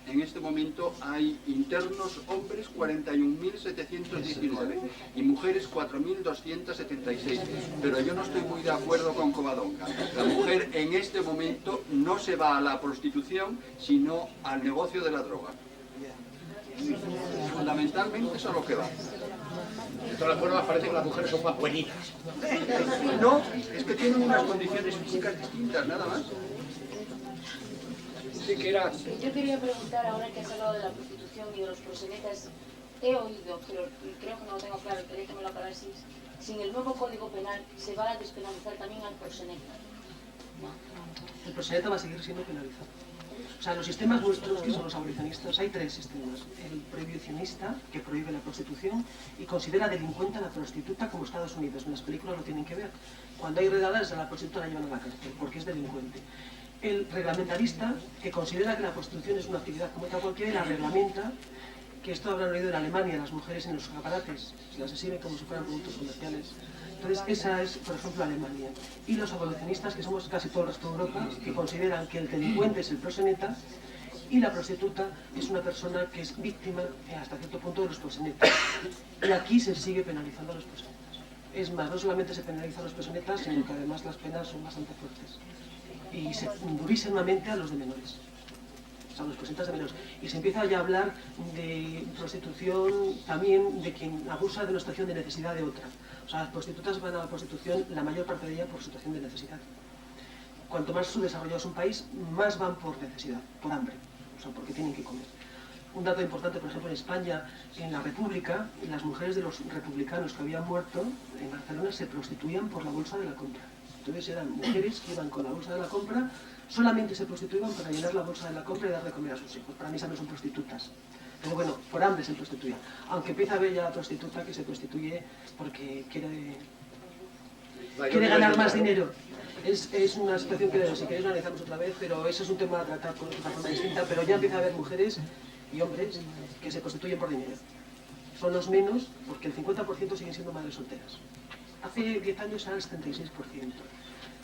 En este momento hay internos hombres 41.719 y mujeres 4.276, pero yo no estoy muy de acuerdo con Covadonga. La mujer en este momento no se va a la prostitución, sino al negocio de la droga. Fundamentalmente eso es lo que va. De todas formas parece que las mujeres son más buenitas. No, es que tienen unas condiciones físicas distintas, nada más. Sí, que era... Yo quería preguntar, ahora que has hablado de la prostitución y de los proxenetas, he oído, pero creo que no lo tengo claro, quería que me lo aclaraseis, si en el nuevo Código Penal se va a despenalizar también al proxeneta. ¿No? El proxeneta va a seguir siendo penalizado. O sea, los sistemas nuestros, que son los abolicionistas, hay tres sistemas. El prohibicionista, que prohíbe la prostitución y considera delincuente a la prostituta, como Estados Unidos. En las películas lo tienen que ver. Cuando hay redadadas, a la prostituta la llevan a la cárcel, porque es delincuente. El reglamentarista, que considera que la prostitución es una actividad como otra cualquiera y la reglamenta, que esto habrán oído en Alemania, las mujeres en los escaparates, se las exhiben como si fueran productos comerciales. Entonces, esa es, por ejemplo, Alemania. Y los abolicionistas, que somos casi todo el resto de Europa, que consideran que el delincuente es el proxeneta y la prostituta es una persona que es víctima, hasta cierto punto, de los proxenetas. Y aquí se sigue penalizando a los proxenetas. Es más, no solamente se penaliza a los proxenetas, sino que además las penas son bastante fuertes. Y se durísimamente a los de menores. O sea, los proxenetas de menores. Y se empieza ya a hablar de prostitución también de quien abusa de una situación de necesidad de otra. O sea, las prostitutas van a la prostitución, la mayor parte de ella por situación de necesidad. Cuanto más subdesarrollado es un país, más van por necesidad, por hambre, o sea, porque tienen que comer. Un dato importante, por ejemplo, en España, en la República, las mujeres de los republicanos que habían muerto en Barcelona se prostituían por la bolsa de la compra. Entonces eran mujeres que iban con la bolsa de la compra, solamente se prostituían para llenar la bolsa de la compra y dar de comer a sus hijos. Para mí esas no son prostitutas. Pero bueno, por hambre se prostituye. Aunque empieza a haber ya la prostituta que se prostituye porque quiere ganar más dinero. Es una situación que si queréis analizamos otra vez, pero eso es un tema a tratar con otra forma distinta, pero ya empieza a haber mujeres y hombres que se prostituyen por dinero. Son los menos porque el 50% siguen siendo madres solteras. Hace 10 años era el 76%.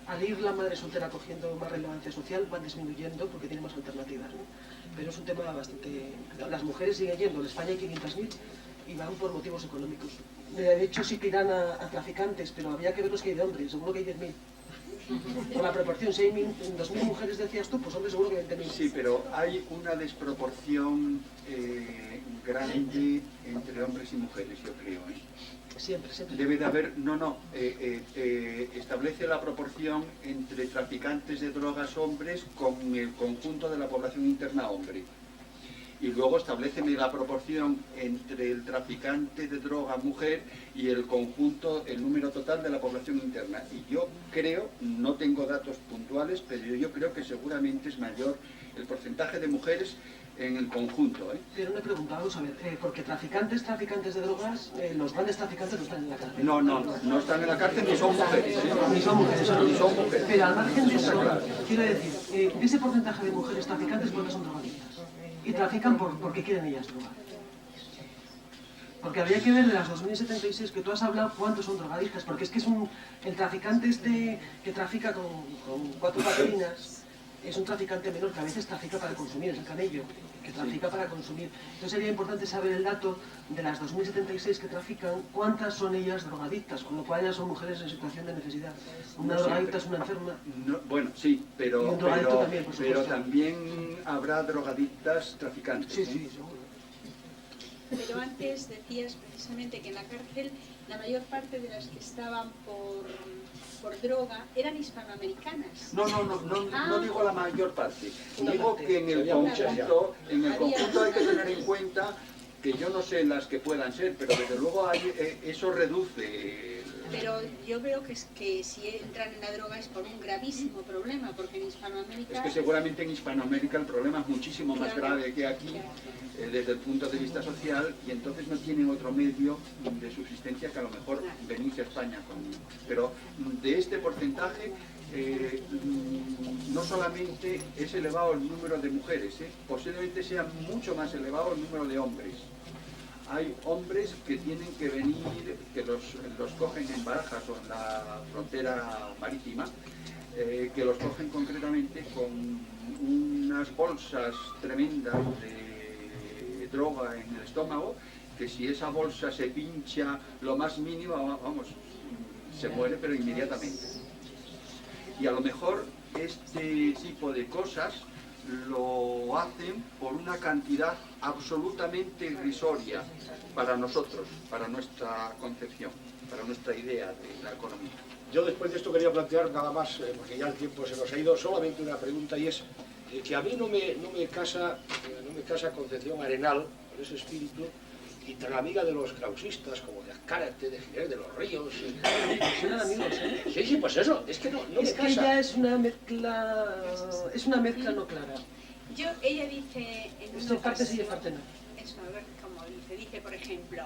Al ir la madre soltera cogiendo más relevancia social, van disminuyendo porque tiene más alternativas, ¿no? Pero es un tema bastante... Las mujeres siguen yendo, en España hay 500.000 y van por motivos económicos. De hecho sí que irán a traficantes, pero habría que ver los que hay de hombres, seguro que hay 10.000. Por la proporción, si hay 2.000 mujeres decías tú, pues hombres seguro que hay 20.000. Sí, pero hay una desproporción grande entre hombres y mujeres, yo creo, ¿eh? Siempre, siempre. Debe de haber, establece la proporción entre traficantes de drogas hombres con el conjunto de la población interna hombre. Y luego establece la proporción entre el traficante de droga mujer y el conjunto, el número total de la población interna. Y yo creo, no tengo datos puntuales, pero yo creo que seguramente es mayor el porcentaje de mujeres en el conjunto, ¿eh? Pero una pregunta, vamos a ver, porque traficantes de drogas, los grandes traficantes no están en la cárcel. No están en la cárcel ni son mujeres. Ni son mujeres, ni son mujeres. Pero al margen de eso, quiero decir, de ese porcentaje de mujeres traficantes, ¿cuántas son drogadictas? Y trafican porque quieren ellas drogar. Porque habría que ver de las 2076 que tú has hablado cuántos son drogadictas, porque es que el traficante que trafica con 4 baterinas es un traficante menor que a veces trafica para consumir, es el camello, que trafica para consumir. Entonces sería importante saber el dato de las 2076 que trafican, cuántas son ellas drogadictas, con lo cual ellas son mujeres en situación de necesidad. Una drogadicta es una enferma. Bueno, sí, pero también habrá drogadictas traficantes. Sí, sí, seguro. Pero antes decías precisamente que en la cárcel la mayor parte de las que estaban por droga eran hispanoamericanas. No digo la mayor parte. Digo que en el conjunto hay que tener en cuenta que yo no sé las que puedan ser, pero desde luego eso reduce... Pero yo veo que si entran en la droga es por un gravísimo problema, porque en Hispanoamérica... Es que seguramente en Hispanoamérica el problema es muchísimo más grave que aquí, desde el punto de vista social, y entonces no tienen otro medio de subsistencia que a lo mejor venirse a España conmigo. Pero de este porcentaje, no solamente es elevado el número de mujeres, posiblemente sea mucho más elevado el número de hombres. Hay hombres que tienen que venir, que los cogen en Barajas o en la frontera marítima, que los cogen concretamente con unas bolsas tremendas de droga en el estómago, que si esa bolsa se pincha lo más mínimo, vamos, se muere pero inmediatamente. Y a lo mejor este tipo de cosas lo hacen por una cantidad absolutamente irrisoria para nosotros, para nuestra concepción, para nuestra idea de la economía. Yo después de esto quería plantear nada más, porque ya el tiempo se nos ha ido, solamente una pregunta, y es que a mí no me casa Concepción Arenal, con ese espíritu, y tan amiga de los krausistas como de Azcárate, de Ginés de los Ríos. Eran amigos, ¿eh? Sí, sí, pues eso, es que no Es me que casa. ella es una mezcla no clara. Ella dice en Esto una parte sí y ocasión- parte no. Eso, a ver cómo dice, por ejemplo,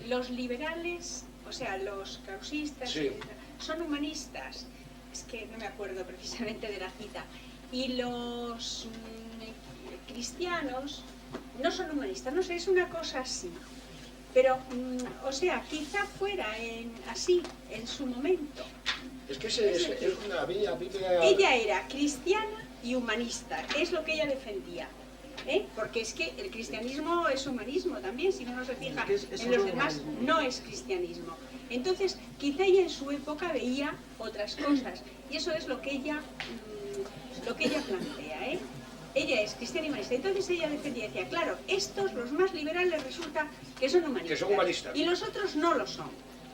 los liberales, o sea, los krausistas, Sí. son humanistas, es que no me acuerdo precisamente de la cita, y los cristianos no son humanistas, no sé, es una cosa así. Pero, o sea, quizá fuera así, en su momento. Es que es una Biblia... Ella era cristiana y humanista, es lo que ella defendía. Porque es que el cristianismo es humanismo también, si no se fija en los demás, no es cristianismo. Entonces, quizá ella en su época veía otras cosas, y eso es lo que ella plantea. Ella es cristiana y humanista, entonces ella defendía, decía, claro, estos, los más liberales, resulta que son humanistas, y los otros no lo son.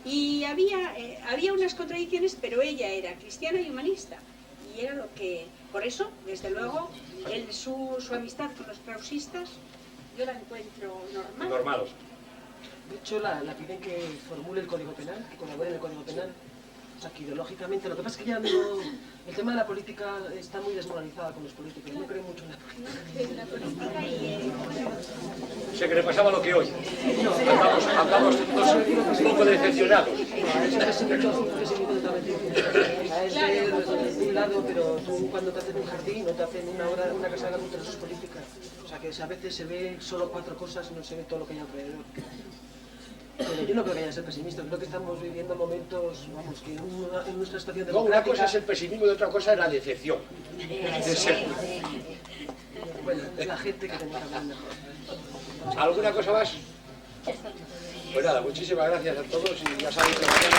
Y había unas contradicciones, pero ella era cristiana y humanista, y era lo que... Por eso, desde luego, su amistad con los krausistas, yo la encuentro normal. Normal. De hecho, la piden que formule el Código Penal, que colabore en el Código Penal. O sea, que ideológicamente, lo que pasa es que ya no... El tema de la política está muy desmoralizada con los políticos, no creo mucho en la política. La política y... O sea, que le pasaba lo que hoy. Andamos un poco decepcionados. Es un pesimismo totalmente diferente. Es de un lado, pero tú cuando te hacen un jardín, no te hacen una casa de adultos, eso es política. O sea, que a veces se ve solo 4 cosas y no se ve todo lo que hay alrededor. Pero yo no creo que haya que ser pesimista, creo que estamos viviendo momentos, vamos, que en nuestra situación No, democrática... una cosa es el pesimismo y otra cosa es la decepción. Bueno, es la gente que tenemos que hablar mejor. ¿Alguna cosa más? Pues nada, muchísimas gracias a todos y ya sabéis que mañana...